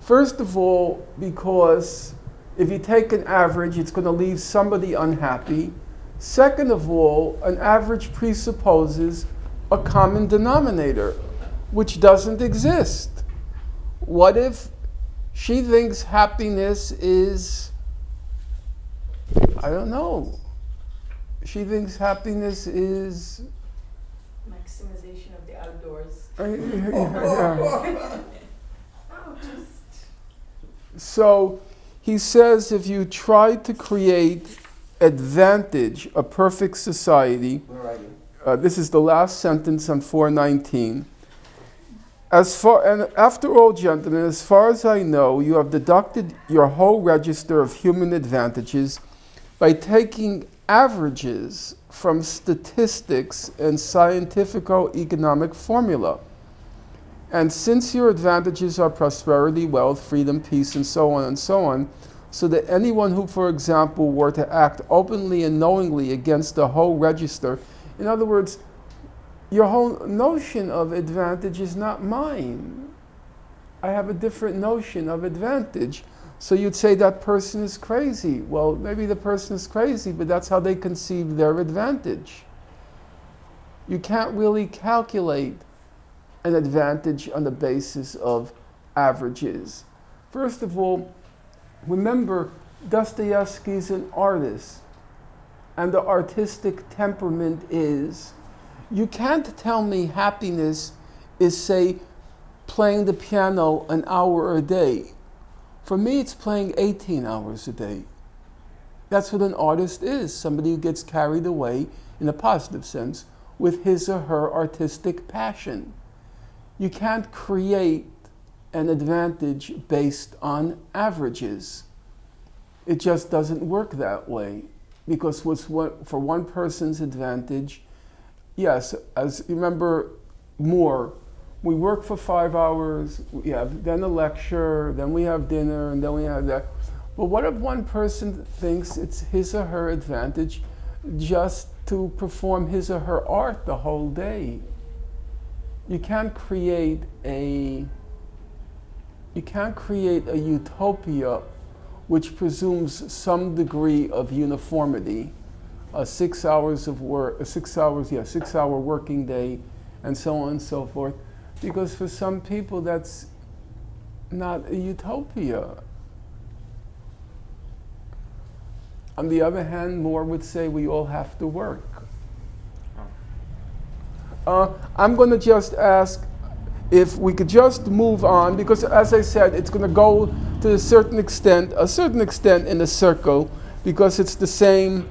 First of all, because if you take an average, it's going to leave somebody unhappy. Second of all, an average presupposes a common denominator, which doesn't exist. What if she thinks happiness is, I don't know, she thinks happiness is Maximization of the outdoors. Yeah. So he says if you try to create advantage, a perfect society, this is the last sentence on 419. And after all, gentlemen, as far as I know, you have deducted your whole register of human advantages by taking averages from statistics and scientifico-economic formula. And since your advantages are prosperity, wealth, freedom, peace, and so on, so that anyone who, for example, were to act openly and knowingly against the whole register, in other words, your whole notion of advantage is not mine. I have a different notion of advantage. So you'd say that person is crazy. Well, maybe the person is crazy, but that's how they conceive their advantage. You can't really calculate an advantage on the basis of averages. First of all, remember, Dostoevsky's an artist, and the artistic temperament is, you can't tell me happiness is, say, playing the piano an hour a day. For me, it's playing 18 hours a day. That's what an artist is, somebody who gets carried away, in a positive sense, with his or her artistic passion. You can't create an advantage based on averages. It just doesn't work that way. Because for one person's advantage, yes, as you remember Moore, we work for 5 hours, we have then a lecture, then we have dinner, and then we have that. But what if one person thinks it's his or her advantage just to perform his or her art the whole day? You can't create a utopia which presumes some degree of uniformity, 6 hours of work, 6 hour working day, and so on and so forth. Because for some people that's not a utopia. On the other hand, Moore would say we all have to work. I'm going to just ask if we could just move on, because as I said, it's going to go to a certain extent in a circle, because it's the same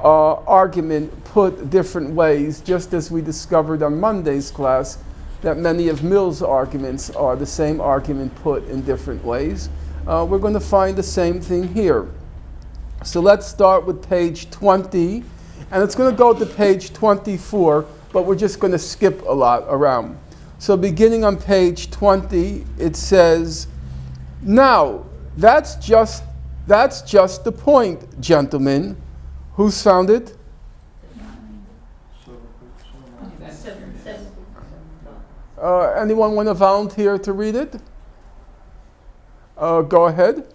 argument put different ways, just as we discovered on Monday's class that many of Mill's arguments are the same argument put in different ways. We're going to find the same thing here. So let's start with page 20, and it's going to go to page 24, but we're just going to skip a lot around. So beginning on page 20, it says, now, that's just the point, gentlemen. Who's found it? Anyone want to volunteer to read it? Go ahead.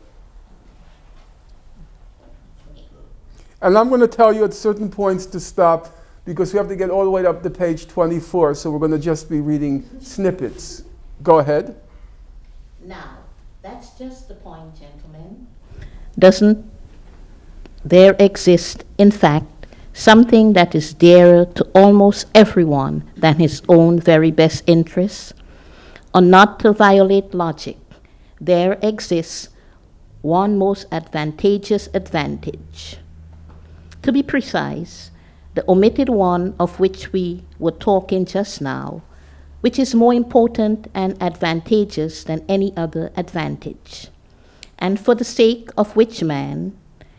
And I'm going to tell you at certain points to stop, because we have to get all the way up to page 24, so we're going to just be reading snippets. Go ahead. Now, that's just the point, gentlemen. Doesn't there exist, in fact, something that is dearer to almost everyone than his own very best interests? Or not to violate logic, there exists one most advantageous advantage. To be precise, the omitted one of which we were talking just now, which is more important and advantageous than any other advantage, and for the sake of which man,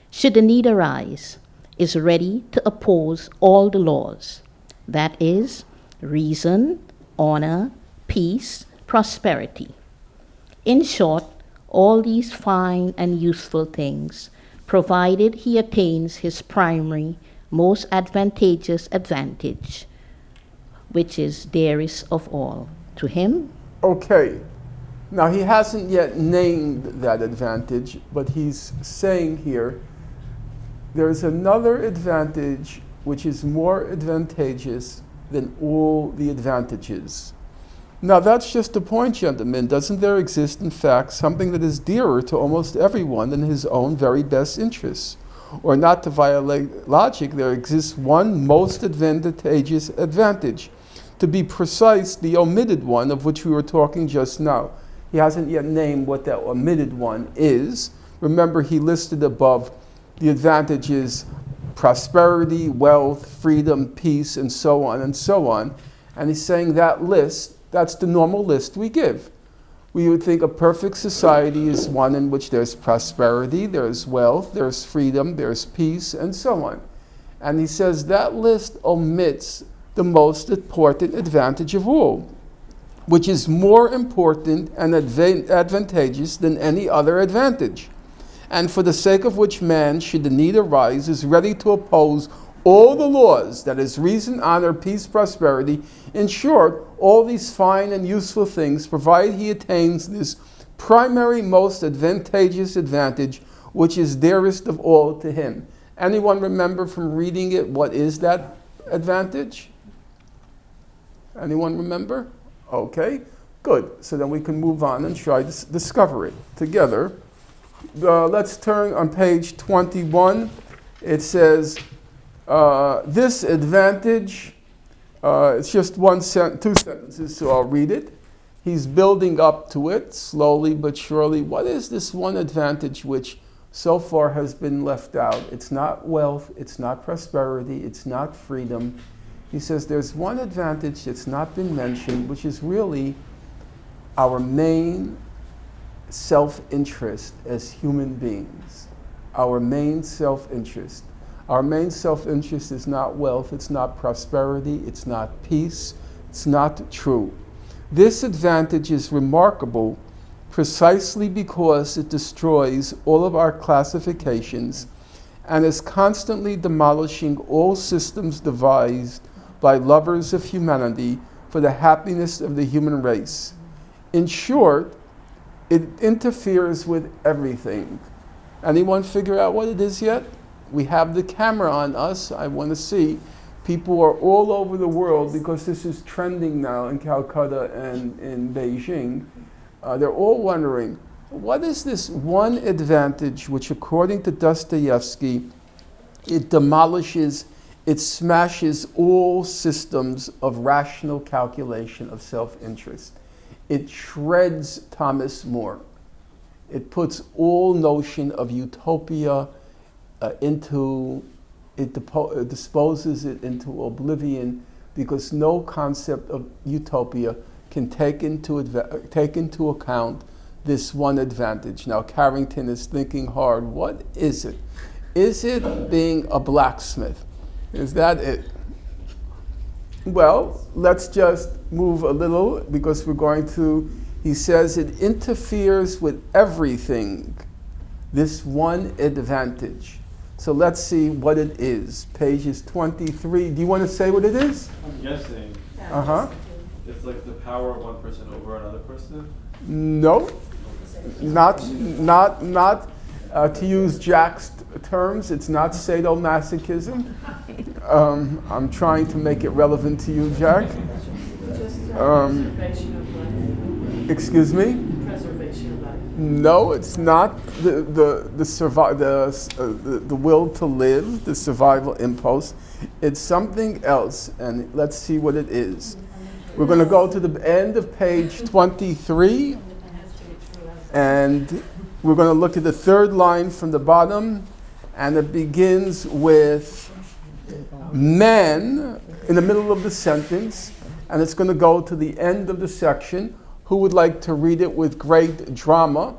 should the need arise, is ready to oppose all the laws, that is, reason, honor, peace, prosperity. In short, all these fine and useful things, provided he attains his primary, most advantageous advantage, which is dearest of all to him. Okay. Now, he hasn't yet named that advantage, but he's saying here, there's another advantage which is more advantageous than all the advantages. Now, that's just a point, gentlemen. Doesn't there exist, in fact, something that is dearer to almost everyone than his own very best interests? Or, not to violate logic, there exists one most advantageous advantage. To be precise, the omitted one of which we were talking just now. He hasn't yet named what that omitted one is. Remember, he listed above the advantages: prosperity, wealth, freedom, peace, and so on and so on. And he's saying that list, that's the normal list we give. We would think a perfect society is one in which there's prosperity, there's wealth, there's freedom, there's peace, and so on. And he says that list omits the most important advantage of all, which is more important and advantageous than any other advantage, and for the sake of which man, should the need arise, is ready to oppose all the laws, that is, reason, honor, peace, prosperity, in short, all these fine and useful things, provided he attains this primary, most advantageous advantage, which is dearest of all to him. Anyone remember from reading it what is that advantage? Anyone remember? Okay, good. So then we can move on and try to discover it together. Let's turn on page 21. It says, this advantage, it's just two sentences, so I'll read it. He's building up to it slowly but surely. What is this one advantage which so far has been left out? It's not wealth, it's not prosperity, it's not freedom. He says there's one advantage that's not been mentioned, which is really our main self-interest as human beings. Our main self-interest. Our main self-interest is not wealth, it's not prosperity, it's not peace, it's not true. This advantage is remarkable precisely because it destroys all of our classifications and is constantly demolishing all systems devised by lovers of humanity for the happiness of the human race. In short, it interferes with everything. Anyone figure out what it is yet? We have the camera on us. I want to see. People are all over the world because this is trending now in Calcutta and in Beijing. They're all wondering, what is this one advantage which, according to Dostoevsky, it demolishes, it smashes all systems of rational calculation of self-interest. It shreds Thomas More. It puts all notion of utopia disposes it into oblivion, because no concept of utopia can take into account this one advantage. Now, Carrington is thinking hard. What is it? Is it being a blacksmith? Is that it? Well, let's just move a little, because we're going to, he says it interferes with everything, this one advantage. So let's see what it is. Pages 23. Do you want to say what it is? I'm guessing. Uh-huh. It's like the power of one person over another person? No. Not to use Jack's terms, it's not sadomasochism. I'm trying to make it relevant to you, Jack. Excuse me? No, it's not the will to live, the survival impulse. It's something else, and let's see what it is. We're going to go to the end of page 23, and We're going to look at the third line from the bottom, and it begins with men in the middle of the sentence, and it's going to go to the end of the section. Who would like to read it with great drama?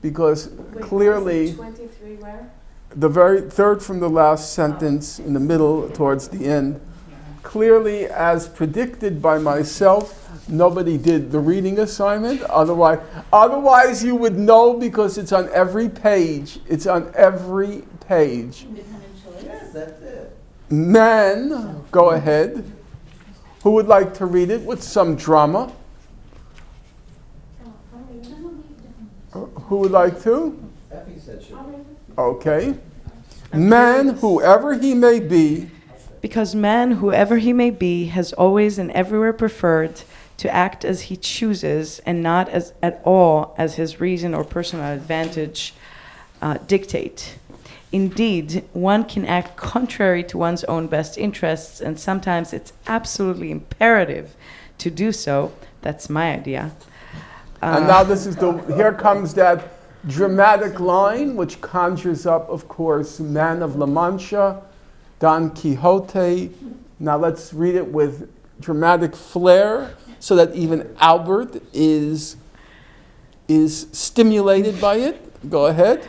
Because clearly, 23 where? the very third from the last sentence in the middle towards the end, clearly, as predicted by myself, nobody did the reading assignment. Otherwise you would know, because it's on every page. It's on every page. Yes, that's it. Men, go ahead. Who would like to read it with some drama? Who would like to? Effie said she. Okay. Man, whoever he may be. Because man, whoever he may be, has always and everywhere preferred to act as he chooses and not as at all as his reason or personal advantage dictate. Indeed, one can act contrary to one's own best interests, and sometimes it's absolutely imperative to do so. That's my idea. And now here comes that dramatic line, which conjures up, of course, Man of La Mancha, Don Quixote. Now let's read it with dramatic flair, so that even Albert is stimulated by it. Go ahead.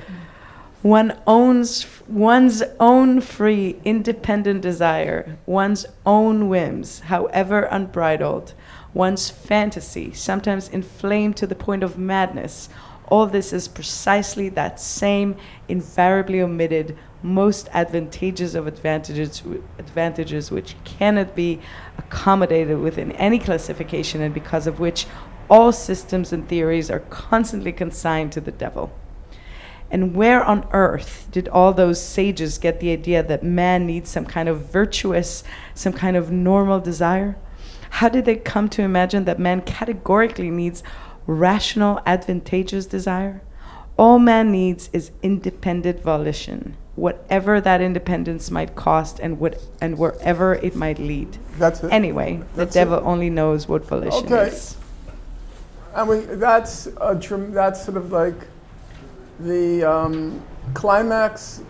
One owns one's own free, independent desire, one's own whims, however unbridled, one's fantasy, sometimes inflamed to the point of madness. All this is precisely that same invariably omitted, most advantageous of advantages which cannot be accommodated within any classification, and because of which all systems and theories are constantly consigned to the devil. And where on earth did all those sages get the idea that man needs some kind of virtuous, some kind of normal desire? How did they come to imagine that man categorically needs rational, advantageous desire? All man needs is independent volition, whatever that independence might cost and wherever it might lead. That's it. Anyway, the devil only knows what volition is. And that's sort of like the climax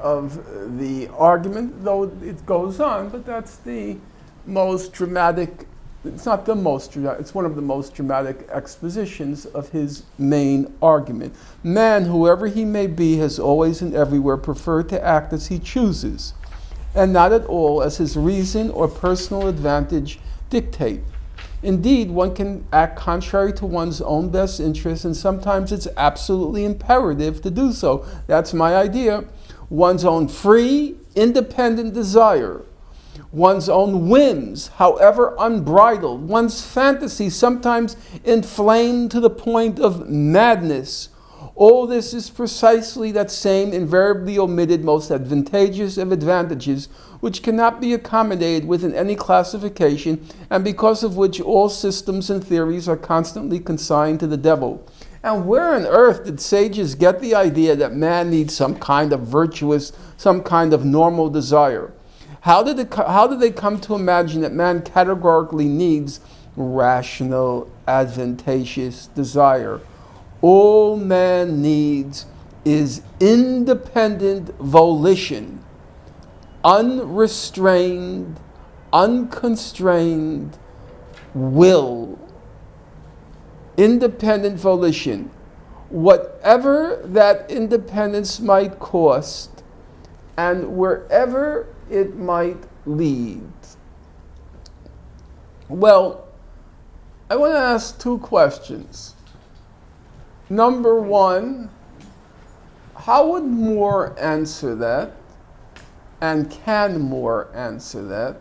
of the argument, though it goes on, but that's the most dramatic. It's not the most dramatic, it's one of the most dramatic expositions of his main argument. Man, whoever he may be, has always and everywhere preferred to act as he chooses, and not at all as his reason or personal advantage dictate. Indeed, one can act contrary to one's own best interests, and sometimes it's absolutely imperative to do so. That's my idea. One's own free, independent desire, one's own whims, however unbridled, one's fantasy, sometimes inflamed to the point of madness. All this is precisely that same invariably omitted, most advantageous of advantages, which cannot be accommodated within any classification, and because of which all systems and theories are constantly consigned to the devil. And where on earth did sages get the idea that man needs some kind of virtuous, some kind of normal desire? How did they come to imagine that man categorically needs rational, advantageous desire? All man needs is independent volition, unrestrained, unconstrained will. Independent volition, whatever that independence might cost and wherever it might lead. Well, I want to ask two questions. Number one, how would Moore answer that? And can Moore answer that?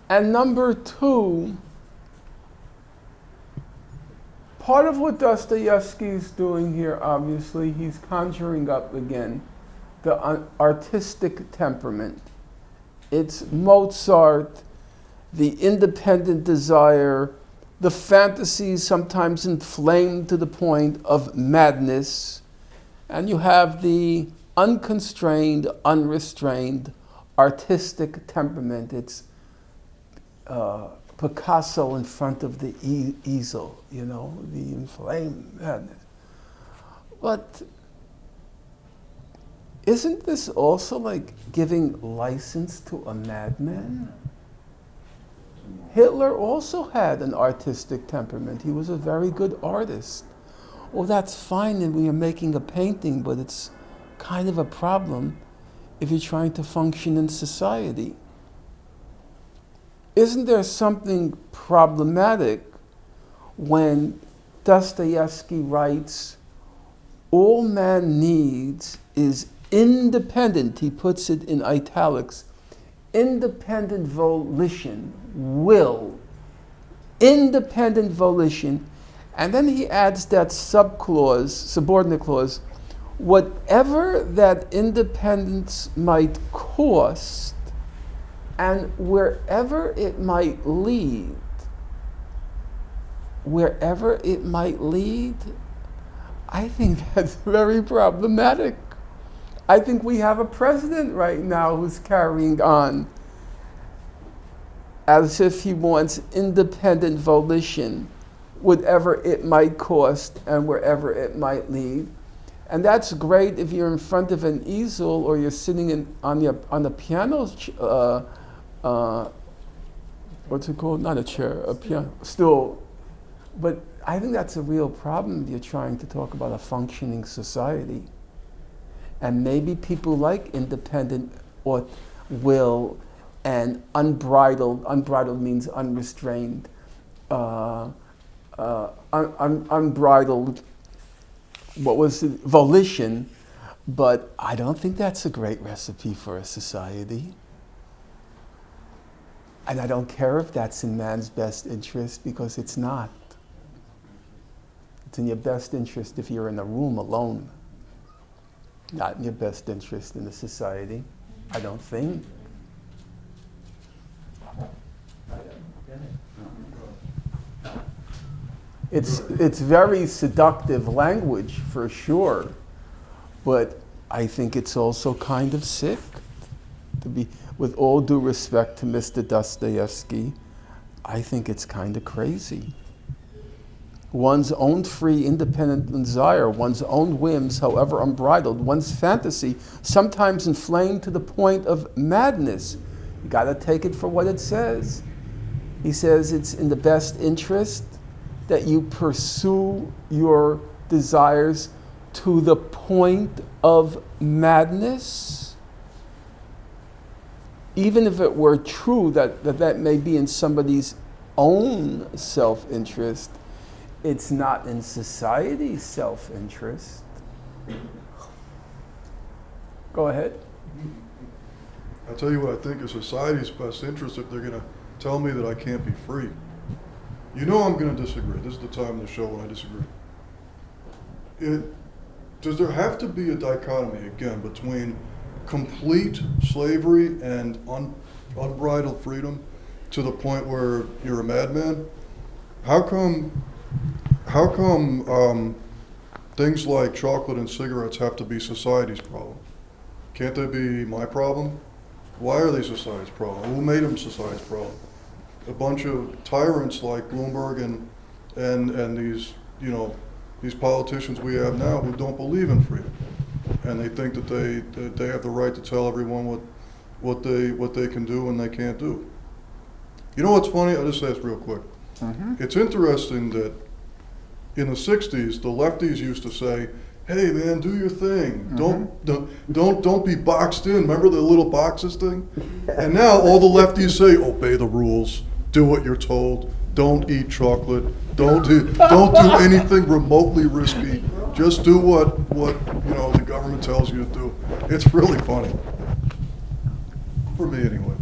And number two, part of what Dostoevsky is doing here, obviously, he's conjuring up again the artistic temperament. It's Mozart, the independent desire, the fantasies sometimes inflamed to the point of madness, and you have the unconstrained, unrestrained artistic temperament. It's Picasso in front of the easel, the inflamed madness. But isn't this also like giving license to a madman? Hitler also had an artistic temperament. He was a very good artist. Well, that's fine when you're making a painting, but it's kind of a problem if you're trying to function in society. Isn't there something problematic when Dostoevsky writes, all man needs is independent, he puts it in italics, independent volition, will, independent volition, and then he adds that subclause, subordinate clause, whatever that independence might cost and wherever it might lead, I think that's very problematic. I think we have a president right now who's carrying on as if he wants independent volition, whatever it might cost and wherever it might lead. And that's great if you're in front of an easel or you're sitting on a piano, what's it called? Not a chair, a piano stool. But I think that's a real problem if you're trying to talk about a functioning society. And maybe people like independent or will and unbridled means unrestrained, unbridled, volition, but I don't think that's a great recipe for a society. And I don't care if that's in man's best interest, because it's not. It's in your best interest if you're in a room alone. Not in your best interest in the society, I don't think. It's very seductive language for sure, but I think it's also kind of sick. To be, with all due respect to Mr. Dostoevsky, I think it's kind of crazy. One's own free, independent desire, one's own whims, however unbridled, one's fantasy, sometimes inflamed to the point of madness. You gotta take it for what it says. He says it's in the best interest that you pursue your desires to the point of madness. Even if it were true that may be in somebody's own self-interest, it's not in society's self-interest. Go ahead. I'll tell you what I think is society's best interest if they're going to tell me that I can't be free. You know I'm going to disagree. This is the time of the show when I disagree. Does there have to be a dichotomy, again, between complete slavery and unbridled freedom to the point where you're a madman? How come things like chocolate and cigarettes have to be society's problem? Can't they be my problem? Why are they society's problem? Who made them society's problem? A bunch of tyrants like Bloomberg and these, these politicians we have now who don't believe in freedom, and they think that they have the right to tell everyone what they can do and they can't do. You know what's funny? I'll just ask real quick. Mm-hmm. It's interesting that in the 60s, the lefties used to say, "Hey man, do your thing. Mm-hmm. Don't be boxed in. Remember the little boxes thing?" And now all the lefties say, "Obey the rules. Do what you're told. Don't eat chocolate. Don't do anything remotely risky. Just do what the government tells you to do." It's really funny. For me anyway.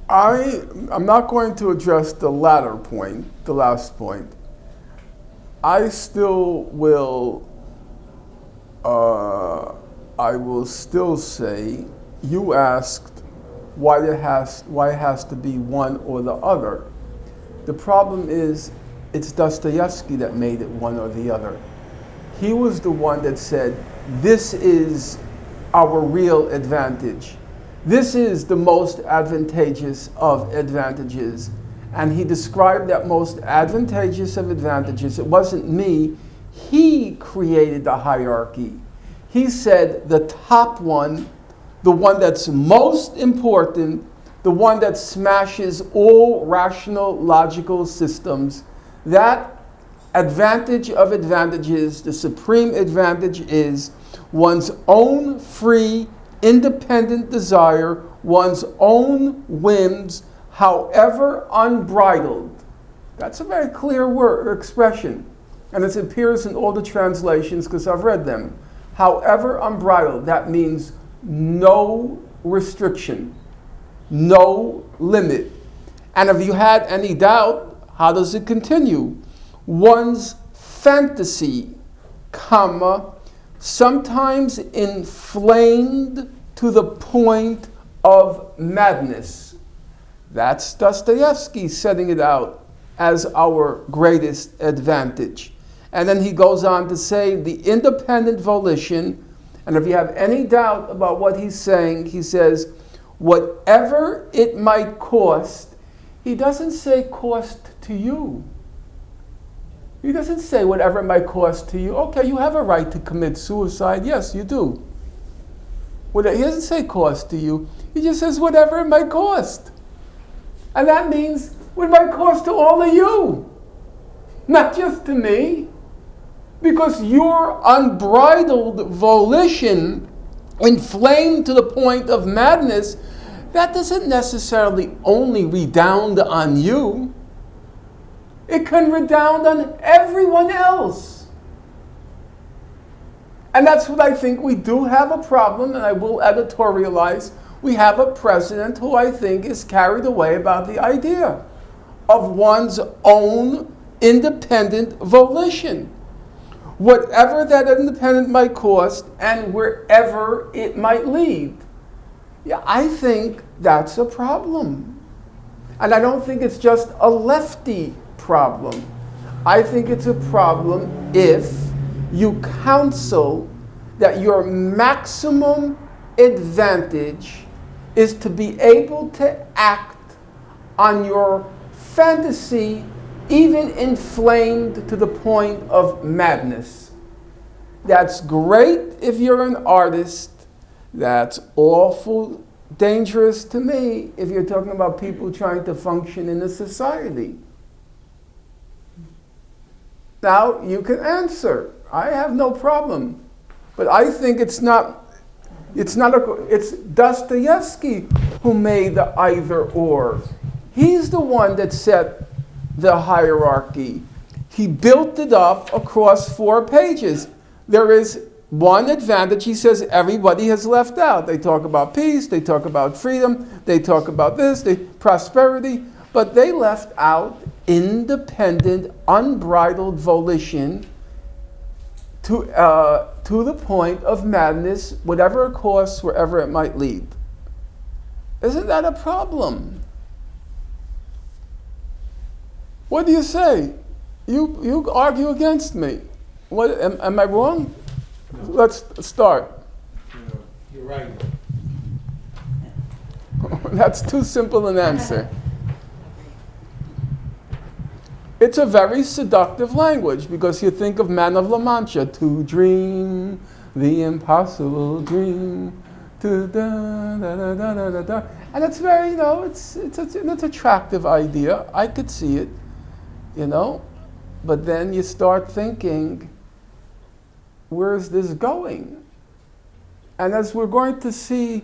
I'm not going to address the latter point, the last point. I still will, I will still say, you asked why it has to be one or the other. The problem is, it's Dostoevsky that made it one or the other. He was the one that said, this is our real advantage. This is the most advantageous of advantages. and he described that most advantageous of advantages. It wasn't me. He created the hierarchy. He said the top one, the one that's most important, the one that smashes all rational, logical systems, that advantage of advantages, the supreme advantage is one's own free, independent desire, one's own whims, however unbridled. That's a very clear word, expression. And it appears in all the translations because I've read them. However unbridled, that means no restriction, no limit. And if you had any doubt, how does it continue? One's fantasy, comma, sometimes inflamed to the point of madness. That's Dostoevsky setting it out as our greatest advantage. And then he goes on to say the independent volition, and if you have any doubt about what he's saying, he says, whatever it might cost, he doesn't say cost to you. He doesn't say whatever it might cost to you. Okay, you have a right to commit suicide. Yes, you do. He doesn't say cost to you. He just says whatever it might cost. And that means what it might cost to all of you. Not just to me. Because your unbridled volition, inflamed to the point of madness, that doesn't necessarily only redound on you. It can redound on everyone else. And that's what I think we do have a problem, and I will editorialize. We have a president who I think is carried away about the idea of one's own independent volition. Whatever that independent might cost and wherever it might lead. Yeah, I think that's a problem. And I don't think it's just a lefty problem. I think it's a problem if you counsel that your maximum advantage is to be able to act on your fantasy, even inflamed to the point of madness. That's great if you're an artist. That's awful dangerous to me if you're talking about people trying to function in a society. Now, you can answer. I have no problem. But I think it's Dostoevsky who made the either or. He's the one that set the hierarchy. He built it up across 4 pages. There is one advantage. He says everybody has left out. They talk about peace, they talk about freedom, they talk about this, prosperity, but they left out independent, unbridled volition to the point of madness, whatever it costs, wherever it might lead. Isn't that a problem? What do you say? You argue against me. What, am I wrong? No. Let's start. You're right. That's too simple an answer. It's a very seductive language because you think of Man of La Mancha, to dream the impossible dream, to da da da da da da da. And it's very, it's an attractive idea. I could see it, But then you start thinking, where is this going? And as we're going to see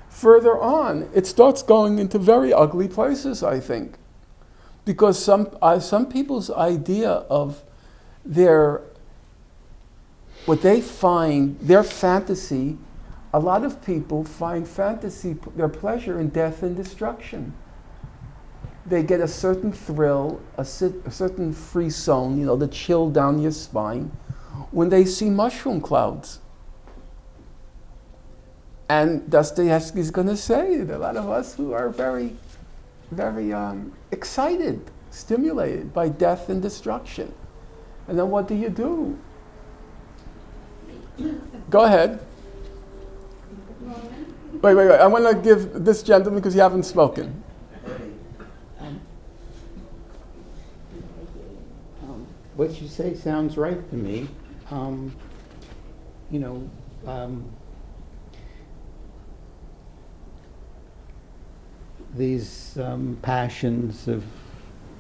further on, it starts going into very ugly places, I think. Because some people's idea of what they find, their fantasy, a lot of people find fantasy, their pleasure in death and destruction. They get a certain thrill, a certain frisson, the chill down your spine, when they see mushroom clouds. And Dostoevsky's going to say that a lot of us who are very, very excited, stimulated by death and destruction. And then what do? Go ahead. Wait. I want to give this gentleman, because you haven't spoken. what you say sounds right to me. You know, these passions of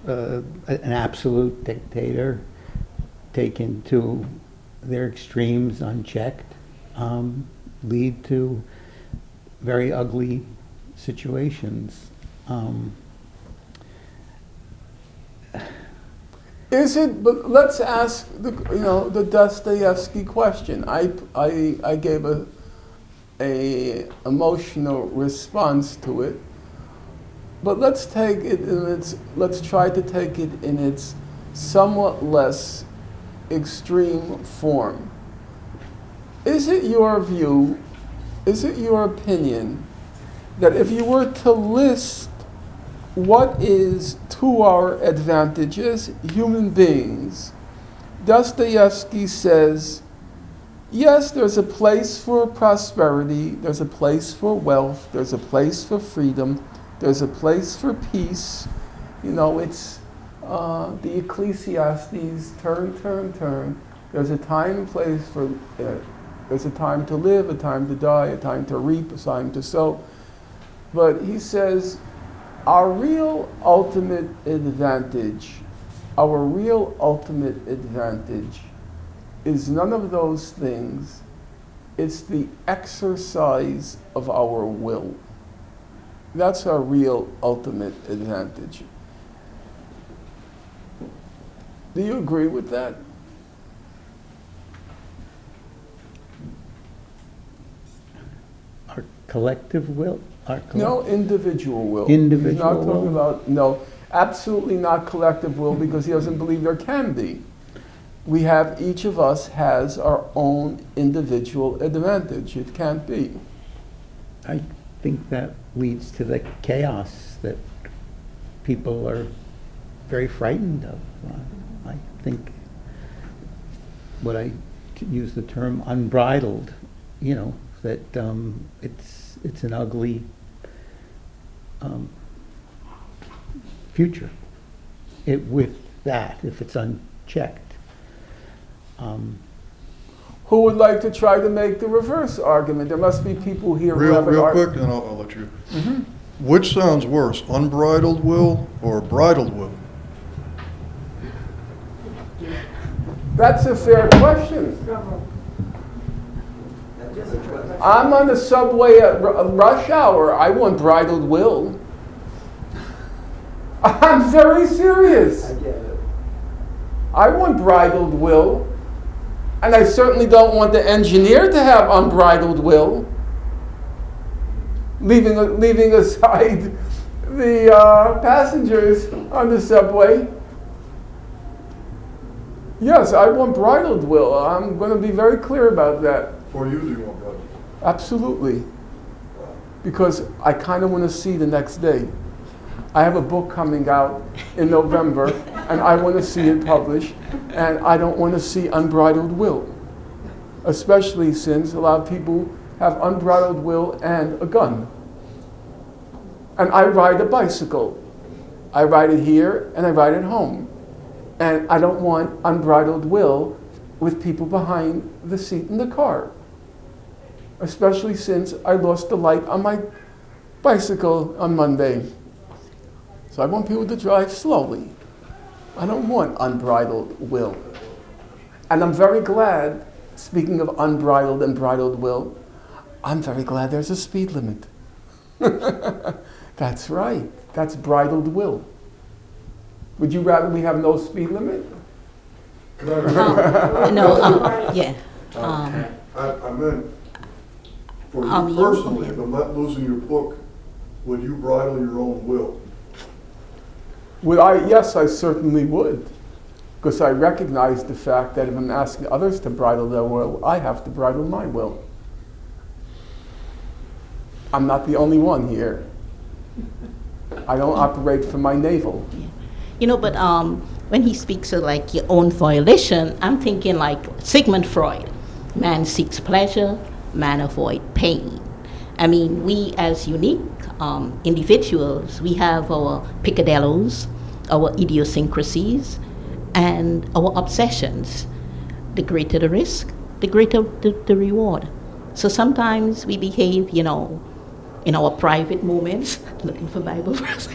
an absolute dictator taken to their extremes unchecked lead to very ugly situations. Is it? But let's ask the Dostoevsky question. I gave a emotional response to it, but let's take it in its. Let's try to take it in its somewhat less extreme form. Is it your view? Is it your opinion that if you were to list what is to our advantage as human beings, Dostoevsky says, yes, there's a place for prosperity, there's a place for wealth, there's a place for freedom, there's a place for peace. It's the Ecclesiastes, turn. There's a time and place for, there's a time to live, a time to die, a time to reap, a time to sow. But he says, our real ultimate advantage is none of those things. It's the exercise of our will. That's our real ultimate advantage. Do you agree with that? Our collective will? No, individual will. Individual He's not talking will? about, no, absolutely not collective will, because he doesn't believe there can be. Each of us has our own individual advantage. It can't be. I think that leads to the chaos that people are very frightened of. I think what I use the term unbridled, that it's an ugly future with that, if it's unchecked. Who would like to try to make the reverse argument? There must be people here who have an Real quick, and I'll let you. Mm-hmm. Which sounds worse, unbridled will or bridled will? That's a fair question. I'm on the subway at rush hour. I want bridled will. I'm very serious. I get it. I want bridled will. And I certainly don't want the engineer to have unbridled will. Leaving aside the passengers on the subway. Yes, I want bridled will. I'm going to be very clear about that. For you, do you want bridled? Absolutely. Because I kind of want to see the next day. I have a book coming out in November, and I want to see it published, and I don't want to see unbridled will. Especially since a lot of people have unbridled will and a gun. And I ride a bicycle. I ride it here, and I ride it home. And I don't want unbridled will with people behind the seat in the car. Especially since I lost the light on my bicycle on Monday. So I want people to drive slowly. I don't want unbridled will. And I'm very glad, speaking of unbridled and bridled will, I'm very glad there's a speed limit. That's right. That's bridled will. Would you rather we have no speed limit? Yeah. I meant, for you personally, if I'm not losing your book, would you bridle your own will? Would I? Yes, I certainly would. Because I recognize the fact that if I'm asking others to bridle their will, I have to bridle my will. I'm not the only one here. I don't operate from my navel. Yeah. But when he speaks of like your own volition, I'm thinking like Sigmund Freud. Man seeks pleasure, man avoid pain. I mean, we as unique individuals, we have our picadillos, our idiosyncrasies, and our obsessions, the greater the risk, the greater the reward. So sometimes we behave, in our private moments, looking for Bible verse.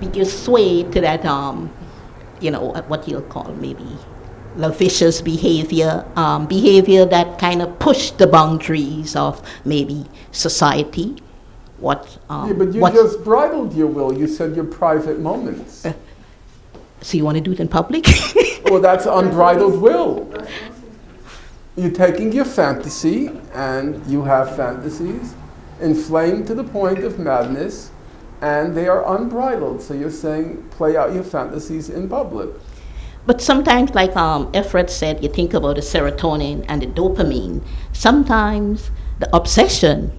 We get swayed to that, what you'll call maybe lascivious behavior, behavior that kind of push the boundaries of maybe society. But you just bridled your will. You said your private moments. So you want to do it in public? Well, that's unbridled will. You're taking your fantasy, and you have fantasies, inflamed to the point of madness, and they are unbridled. So you're saying play out your fantasies in public. But sometimes, like Efrat said, you think about the serotonin and the dopamine. Sometimes the obsession,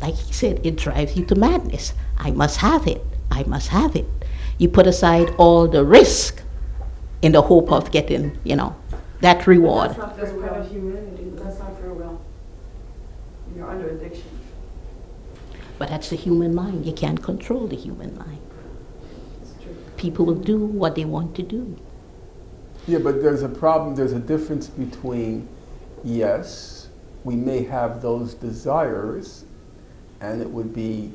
like he said, it drives you to madness. I must have it. I must have it. You put aside all the risk in the hope of getting, that reward. That's not free will. Humanity. That's not free will. You're under addiction. But that's the human mind. You can't control the human mind. People will do what they want to do. Yeah, but there's a problem. There's a difference between, yes, we may have those desires, and it would be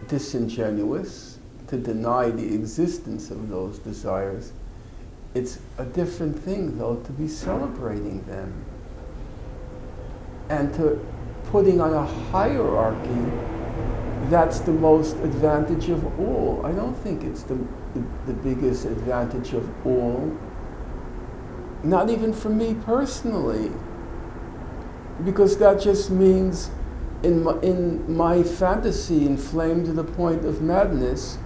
disingenuous to deny the existence of those desires. It's a different thing, though, to be celebrating them and to putting on a hierarchy that's the most advantage of all. I don't think it's the biggest advantage of all, not even for me personally, because that just means in my fantasy, inflamed to the point of madness,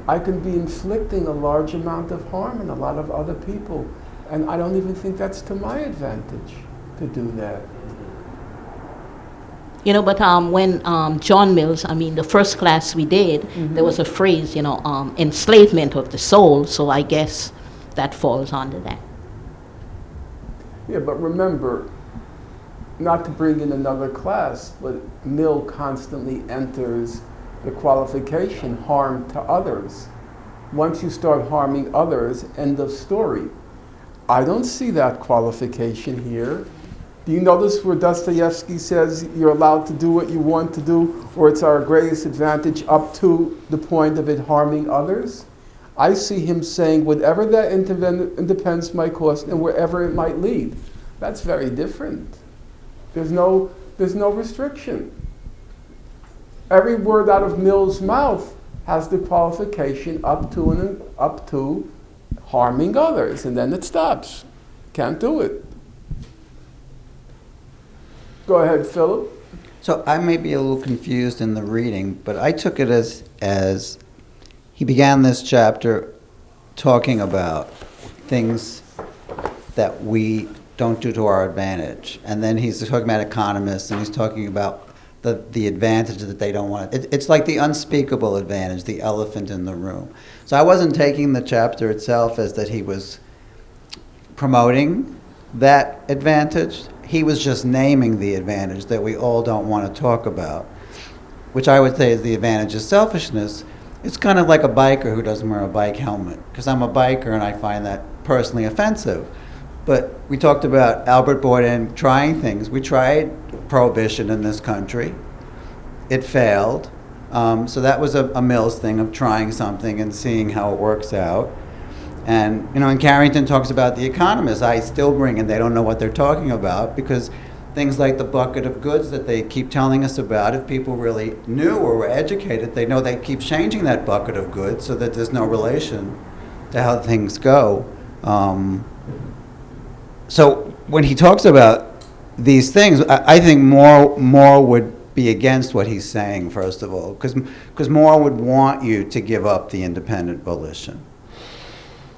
I can be inflicting a large amount of harm on a lot of other people, and I don't even think that's to my advantage to do that. But when John Mills, the first class we did, there was a phrase, enslavement of the soul, so I guess that falls under that. Yeah, but remember, not to bring in another class, but Mill constantly enters the qualification, harm to others. Once you start harming others, end of story. I don't see that qualification here. Do you notice where Dostoevsky says you're allowed to do what you want to do, or it's our greatest advantage up to the point of it harming others? I see him saying whatever that independence might cost and wherever it might lead. That's very different. There's no restriction. Every word out of Mill's mouth has the qualification up to harming others, and then it stops. Can't do it. Go ahead, Philip. So I may be a little confused in the reading, but I took it as he began this chapter talking about things that we don't do to our advantage. And then he's talking about economists, and he's talking about the advantage that they don't want. It's like the unspeakable advantage, the elephant in the room. So I wasn't taking the chapter itself as that he was promoting that advantage. He was just naming the advantage that we all don't want to talk about, which I would say is the advantage of selfishness. It's kind of like a biker who doesn't wear a bike helmet, because I'm a biker and I find that personally offensive. But we talked about Albert Bourdain trying things. We tried prohibition in this country. It failed. So that was a Mills thing of trying something and seeing how it works out. And, and Carrington talks about the economists. I still bring in, they don't know what they're talking about, because things like the bucket of goods that they keep telling us about, if people really knew or were educated, they know they keep changing that bucket of goods so that there's no relation to how things go. So when he talks about these things, I think Moore would be against what he's saying, first of all, because Moore would want you to give up the independent volition.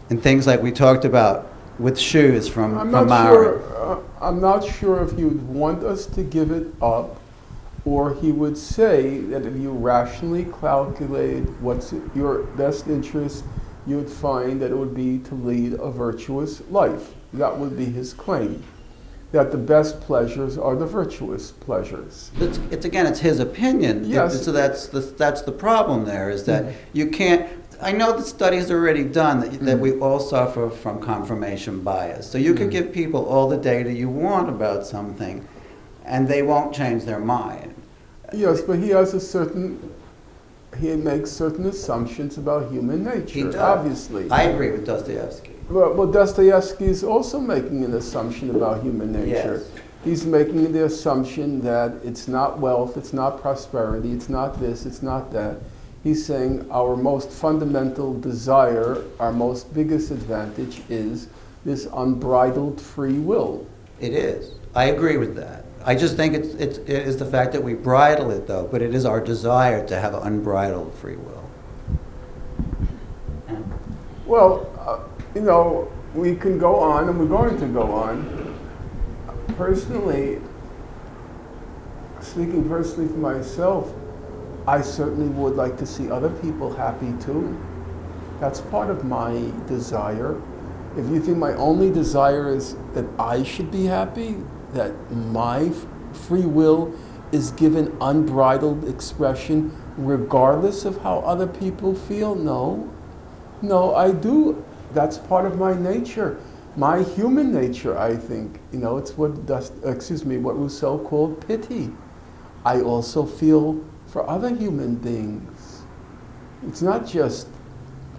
And things like we talked about with shoes from Mara. I'm not sure if he would want us to give it up, or he would say that if you rationally calculated what's your best interest, you would find that it would be to lead a virtuous life. That would be his claim. that the best pleasures are the virtuous pleasures. It's his opinion. Yes. So that's the problem there, is that you can't. I know the studies are already done that we all suffer from confirmation bias. So you can give people all the data you want about something, and they won't change their mind. Yes, but he makes certain assumptions about human nature, He does. obviously. I agree with Dostoevsky. Well, Dostoevsky is also making an assumption about human nature. Yes. He's making the assumption that it's not wealth, it's not prosperity, it's not this, it's not that. He's saying our most fundamental desire, our most biggest advantage is this unbridled free will. It is. I agree with that. I just think it is the fact that we bridle it, though, but it is our desire to have unbridled free will. Well, we can go on, and we're going to go on. Personally, speaking personally for myself, I certainly would like to see other people happy too. That's part of my desire. If you think my only desire is that I should be happy, that my free will is given unbridled expression regardless of how other people feel, no, I do. That's part of my nature, my human nature, I think. It's what Rousseau called pity. I also feel for other human beings. It's not just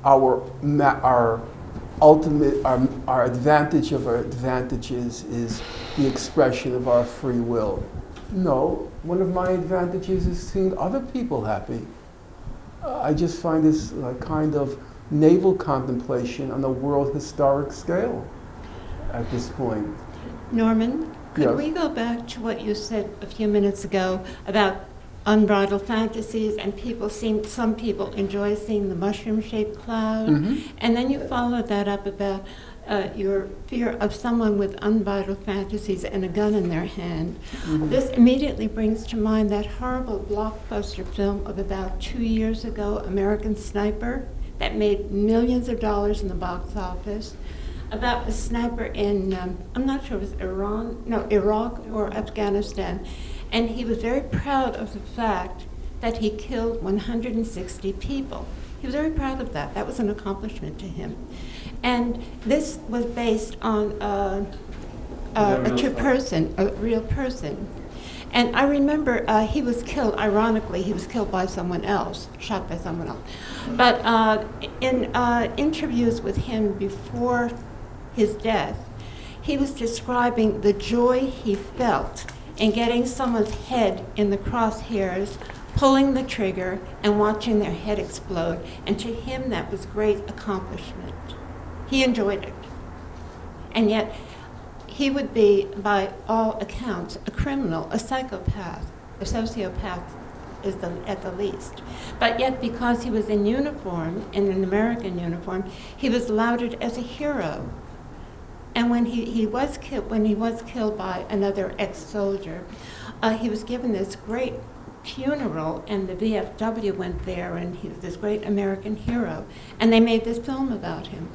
our ultimate, our advantage of our advantages is the expression of our free will. No, one of my advantages is seeing other people happy. I just find this kind of navel contemplation on a world historic scale at this point. Norman, could Yes. we go back to what you said a few minutes ago about unbridled fantasies and some people enjoy seeing the mushroom-shaped cloud, and then you followed that up about your fear of someone with unbridled fantasies and a gun in their hand. This immediately brings to mind that horrible blockbuster film of about 2 years ago, American Sniper, that made millions of dollars in the box office, about a sniper in, I'm not sure if it was Iraq or Afghanistan. And he was very proud of the fact that he killed 160 people. He was very proud of that. That was an accomplishment to him. And this was based on a true person, a real person. And I remember he was killed, ironically, he was killed by someone else, shot by someone else. But in interviews with him before his death, he was describing the joy he felt in getting someone's head in the crosshairs, pulling the trigger, and watching their head explode. And to him, that was great accomplishment. He enjoyed it. And yet, he would be, by all accounts, a criminal, a psychopath, a sociopath is at the least. But yet, because he was in uniform, in an American uniform, he was lauded as a hero. And when he was killed by another ex-soldier, he was given this great funeral, and the VFW went there, and he was this great American hero. And they made this film about him.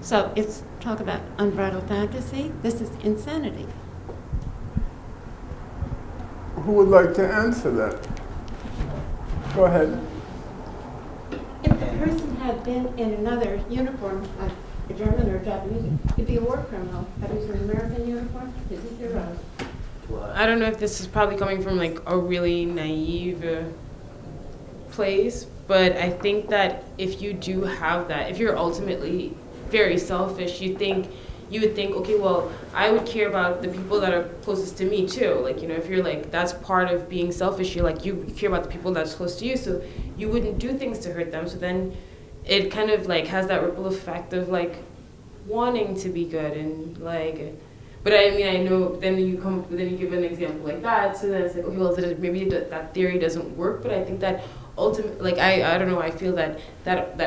So it's talk about unbridled fantasy. This is insanity. Who would like to answer that? Go ahead. If the person had been in another uniform, like a German or a Japanese, he'd be a war criminal. But he's in an American uniform, he's a hero. I don't know if this is probably coming from like a really naive place, but I think that if you do have that, if you're ultimately very selfish, you would think, okay, well, I would care about the people that are closest to me too. Like, if you're like, that's part of being selfish. You're like, you care about the people that's close to you, so you wouldn't do things to hurt them. So then it kind of like has that ripple effect of like wanting to be good and like, but I mean, I know then you give an example like that, so then it's like, okay, well, maybe that theory doesn't work, but I think that ultimately, like, I don't know, I feel that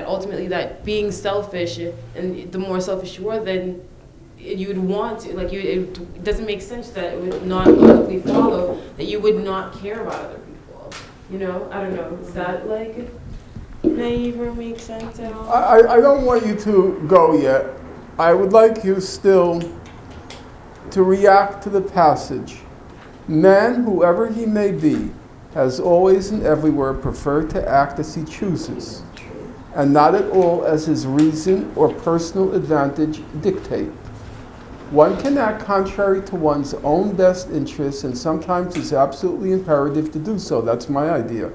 ultimately that being selfish, and the more selfish you are, then you would want to, like, it doesn't make sense that it would not logically follow that you would not care about other people, I don't know, is that like naive or make sense at all? I don't want you to go yet. I would like you still, to react to the passage. Man, whoever he may be, has always and everywhere preferred to act as he chooses, and not at all as his reason or personal advantage dictate. One can act contrary to one's own best interests, and sometimes it's absolutely imperative to do so. That's my idea.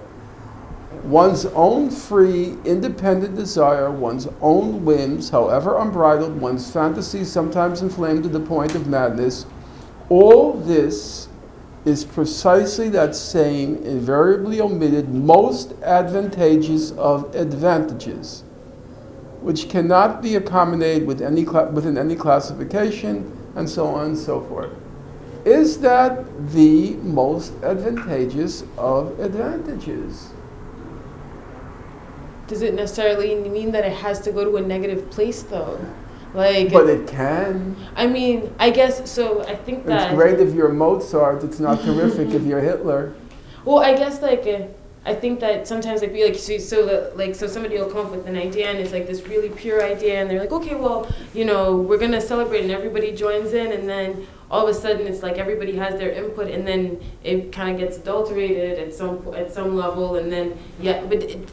One's own free, independent desire, one's own whims, however unbridled, one's fantasies sometimes inflamed to the point of madness, all this is precisely that same, invariably omitted, most advantageous of advantages, which cannot be accommodated with within any classification, and so on and so forth. Is that the most advantageous of advantages? Does it necessarily mean that it has to go to a negative place, though? Like, but it can. I mean, I guess so. I think that it's great if you're Mozart. It's not terrific if you're Hitler. Well, I guess I think that sometimes so somebody will come up with an idea and it's like this really pure idea and they're like, okay, well, we're gonna celebrate and everybody joins in, and then all of a sudden it's like everybody has their input and then it kind of gets adulterated at some level, and then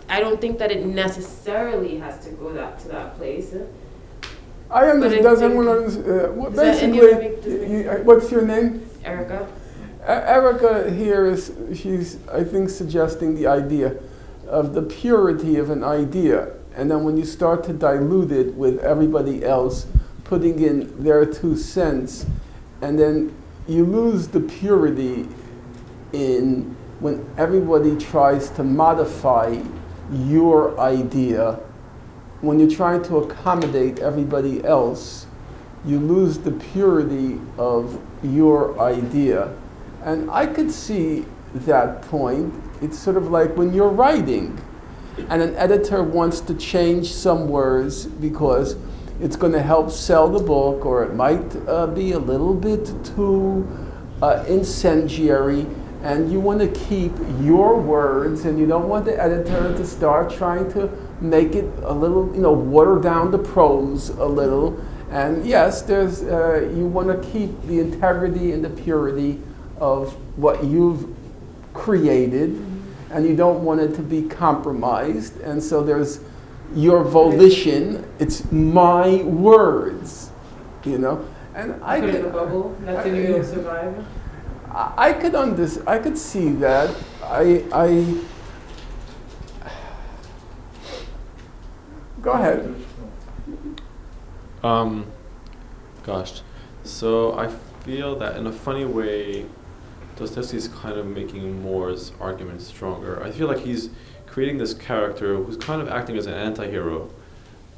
I don't think that it necessarily has to go to that place. I understand. Does anyone understand? Basically, what's your name? Erica. Erica here she's, I think, suggesting the idea of the purity of an idea. And then when you start to dilute it with everybody else putting in their 2 cents, and then you lose the purity in when everybody tries to modify your idea. When you're trying to accommodate everybody else, you lose the purity of your idea. And I could see that point. It's sort of like when you're writing and an editor wants to change some words because it's going to help sell the book, or it might be a little bit too incendiary, and you want to keep your words, and you don't want the editor to start trying to make it a little, water down the prose a little. And yes, there's you want to keep the integrity and the purity of what you've created, and you don't want it to be compromised. And so there's your volition. It's my words, And I put it in a bubble. That's the you'll survive. I could see that. Go ahead. Gosh. So I feel that in a funny way, Dostoevsky's kind of making Moore's argument stronger. I feel like he's creating this character who's kind of acting as an anti-hero.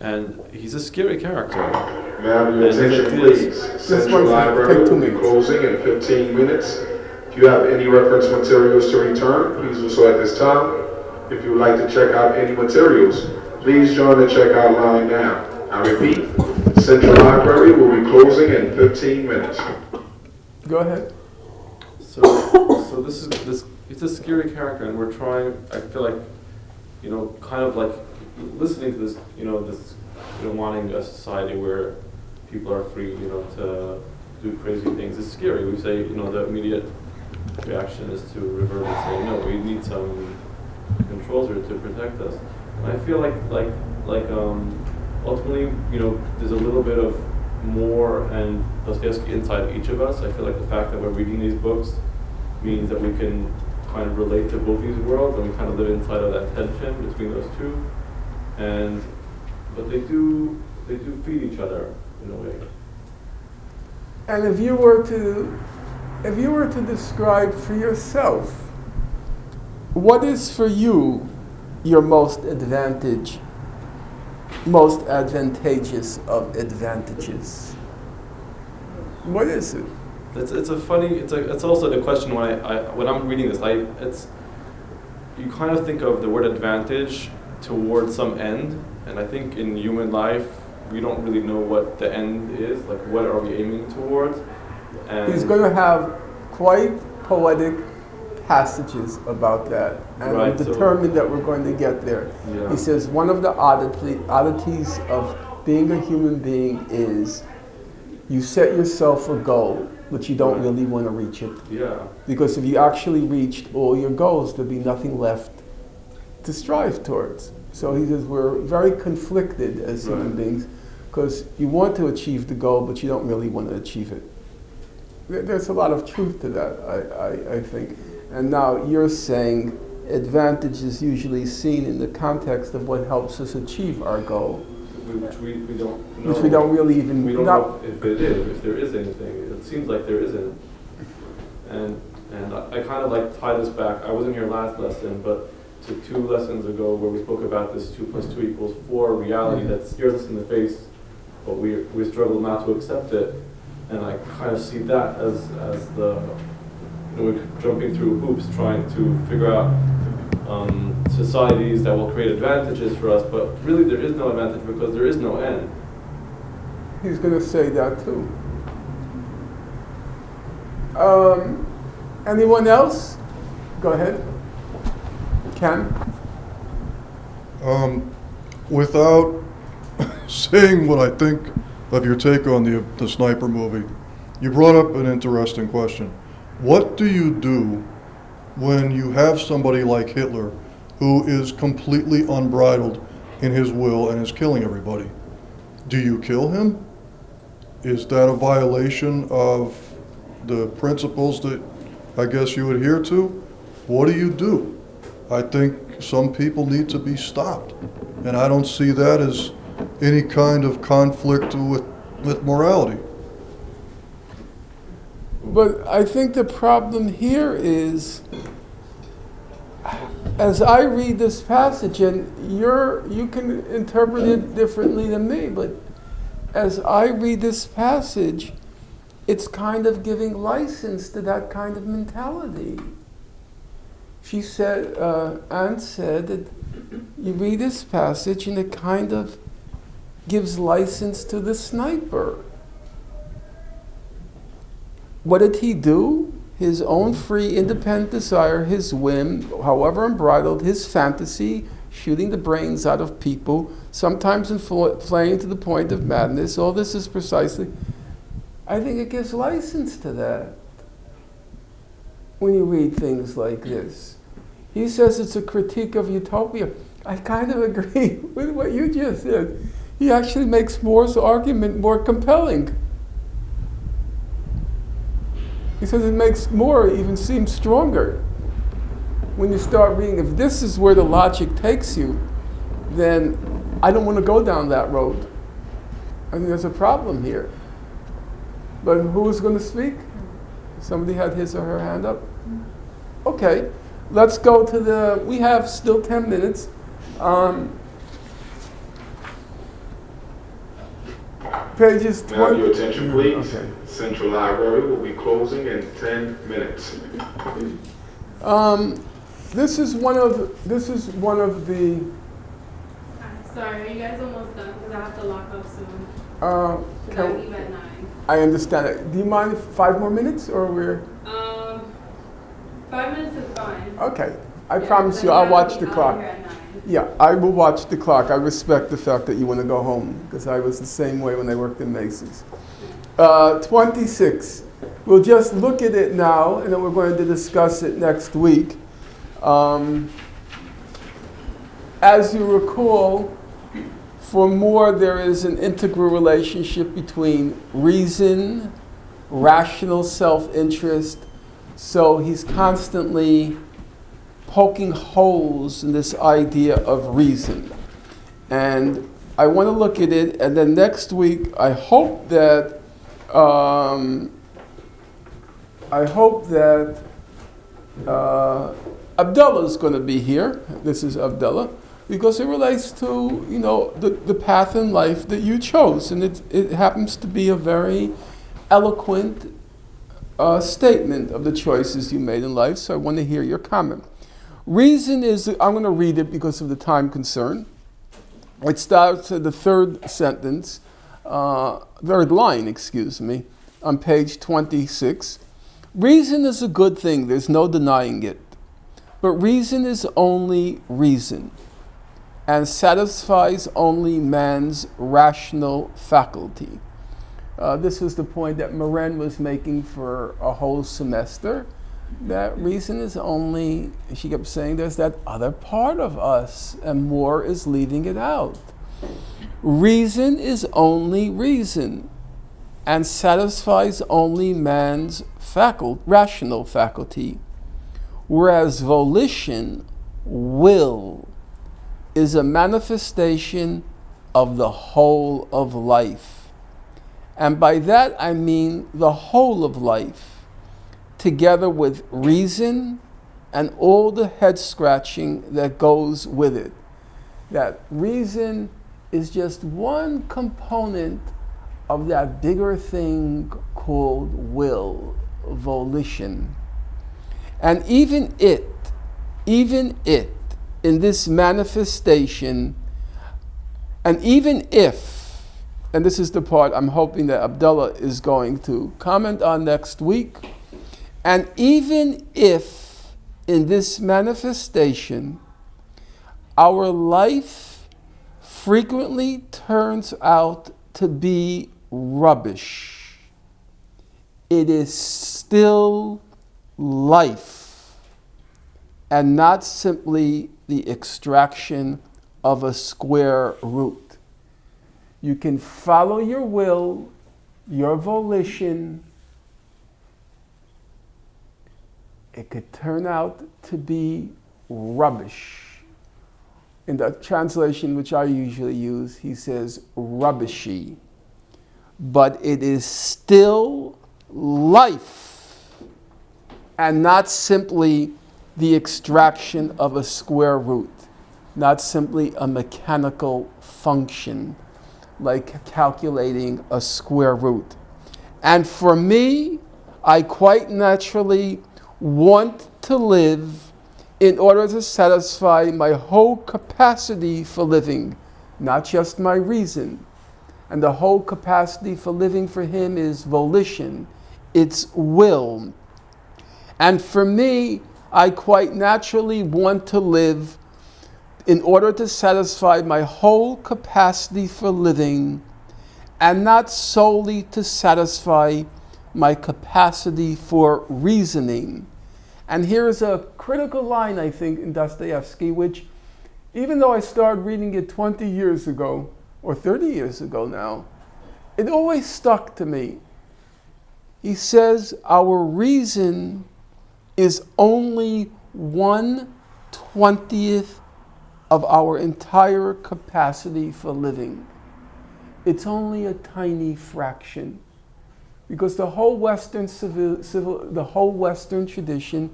And he's a scary character. May I have your attention, please? Central Library will be closing in 15 minutes. If you have any reference materials to return, please do so at this time. If you would like to check out any materials, please join the checkout line now. I repeat, Central Library will be closing in 15 minutes. Go ahead. So this it's a scary character, and we're trying. I feel like, kind of like listening to this, wanting a society where people are free, to do crazy things is scary. We say, the immediate reaction is to revert and say, no, we need some controls here to protect us. And I feel like ultimately, there's a little bit of Moore and Dostoevsky inside each of us. I feel like the fact that we're reading these books means that we can kind of relate to both these worlds, and we kind of live inside of that tension between those two. But they do feed each other in a way. And if you were to describe for yourself, what is for you your most advantageous of advantages? What is it? It's also the question when I'm reading this, you kind of think of the word advantage towards some end, and I think in human life we don't really know what the end is, like what are we aiming towards. And he's going to have quite poetic passages about that, and I'm determined that we're going to get there. Yeah. He says one of the oddities of being a human being is you set yourself a goal, but you don't really want to reach it. Yeah. Because if you actually reached all your goals, there'd be nothing left to strive towards. So he says we're very conflicted as human beings because you want to achieve the goal, but you don't really want to achieve it. There's a lot of truth to that, I think. And now you're saying advantage is usually seen in the context of what helps us achieve our goal. Which we don't know. Which we don't really even We don't know if it is, if there is anything. It seems like there isn't. And I kind of like tie this back. I wasn't here last lesson, but to 2 lessons ago where we spoke about this 2 + 2 = 4 reality that stares us in the face, but we struggle not to accept it. And I kind of see that as the, we're jumping through hoops trying to figure out societies that will create advantages for us, but really there is no advantage because there is no end. He's going to say that too. Anyone else? Go ahead. Ken? Without saying what I think of your take on the sniper movie, you brought up an interesting question. What do you do when you have somebody like Hitler who is completely unbridled in his will and is killing everybody? Do you kill him? Is that a violation of the principles that I guess you adhere to? What do? I think some people need to be stopped, and I don't see that as any kind of conflict with morality. But I think the problem here is, as I read this passage, and you can interpret it differently than me, but as I read this passage, it's kind of giving license to that kind of mentality. She said, Anne said that you read this passage and it kind of gives license to the sniper. What did he do? His own free, independent desire, his whim, however unbridled, his fantasy, shooting the brains out of people, sometimes inflamed to the point of madness. All this is precisely, I think it gives license to that when you read things like this. He says it's a critique of Utopia. I kind of agree with what you just said. He actually makes More's argument more compelling. He says it makes More even seem stronger. When you start reading, if this is where the logic takes you, then I don't want to go down that road. I think there's a problem here. But who's going to speak? Somebody had his or her hand up? Okay, let's go to we have still 10 minutes. Pages 20. May I have your attention, please? Okay. Central Library will be closing in 10 minutes. This is one of the. Sorry, are you guys almost done? Because I have to lock up soon. I leave at 9. I understand it. Do you mind 5 more minutes, or we're? 5 minutes is fine. Okay. I promise you, I'll watch the clock. Yeah, I will watch the clock. I respect the fact that you want to go home, because I was the same way when I worked in Macy's. 26. We'll just look at it now, and then we're going to discuss it next week. As you recall, for More, there is an integral relationship between reason, rational self-interest. So he's constantly poking holes in this idea of reason. And I want to look at it, and then next week, I hope that Abdullah is going to be here. This is Abdullah, because it relates to, the path in life that you chose, and it happens to be a very eloquent statement of the choices you made in life. So I want to hear your comment. Reason is, I'm going to read it because of the time concern. It starts at the third line, on page 26. Reason is a good thing, there's no denying it. But reason is only reason, and satisfies only man's rational faculty. This was the point that Maren was making for a whole semester. That reason is only, she kept saying, there's that other part of us, and more is leaving it out. Reason is only reason, and satisfies only man's rational faculty, whereas volition, will, is a manifestation of the whole of life. And by that I mean the whole of life, together with reason and all the head scratching that goes with it. That reason is just one component of that bigger thing called will, volition. And even it, in this manifestation, and even if, and this is the part I'm hoping that Abdullah is going to comment on next week, and even if in this manifestation our life frequently turns out to be rubbish, it is still life and not simply the extraction of a square root. You can follow your will, your volition. It could turn out to be rubbish. In the translation which I usually use, he says rubbishy. But it is still life and not simply the extraction of a square root, not simply a mechanical function like calculating a square root. And for me, I quite naturally want to live in order to satisfy my whole capacity for living, not just my reason. And the whole capacity for living for him is volition, it's will. And for me, I quite naturally want to live in order to satisfy my whole capacity for living, and not solely to satisfy my capacity for reasoning. And here's a critical line, I think, in Dostoevsky, which, even though I started reading it 20 years ago, or 30 years ago now, it always stuck to me. He says, our reason is only 1/20th of our entire capacity for living. It's only a tiny fraction. Because the whole Western the whole Western tradition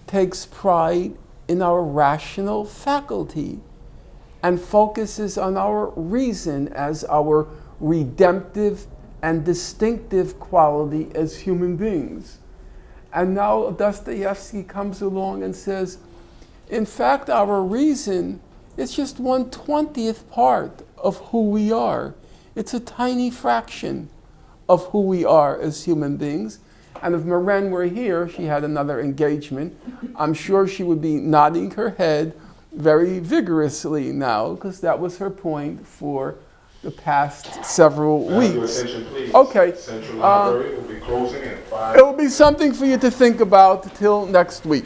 takes pride in our rational faculty and focuses on our reason as our redemptive and distinctive quality as human beings. And now Dostoevsky comes along and says, in fact, our reason is just 1/20th part of who we are. It's a tiny fraction of who we are as human beings. And if Maren were here, she had another engagement, I'm sure she would be nodding her head very vigorously now, because that was her point for the past several weeks. Okay. Central Library will be closing in 5. It will be something for you to think about till next week.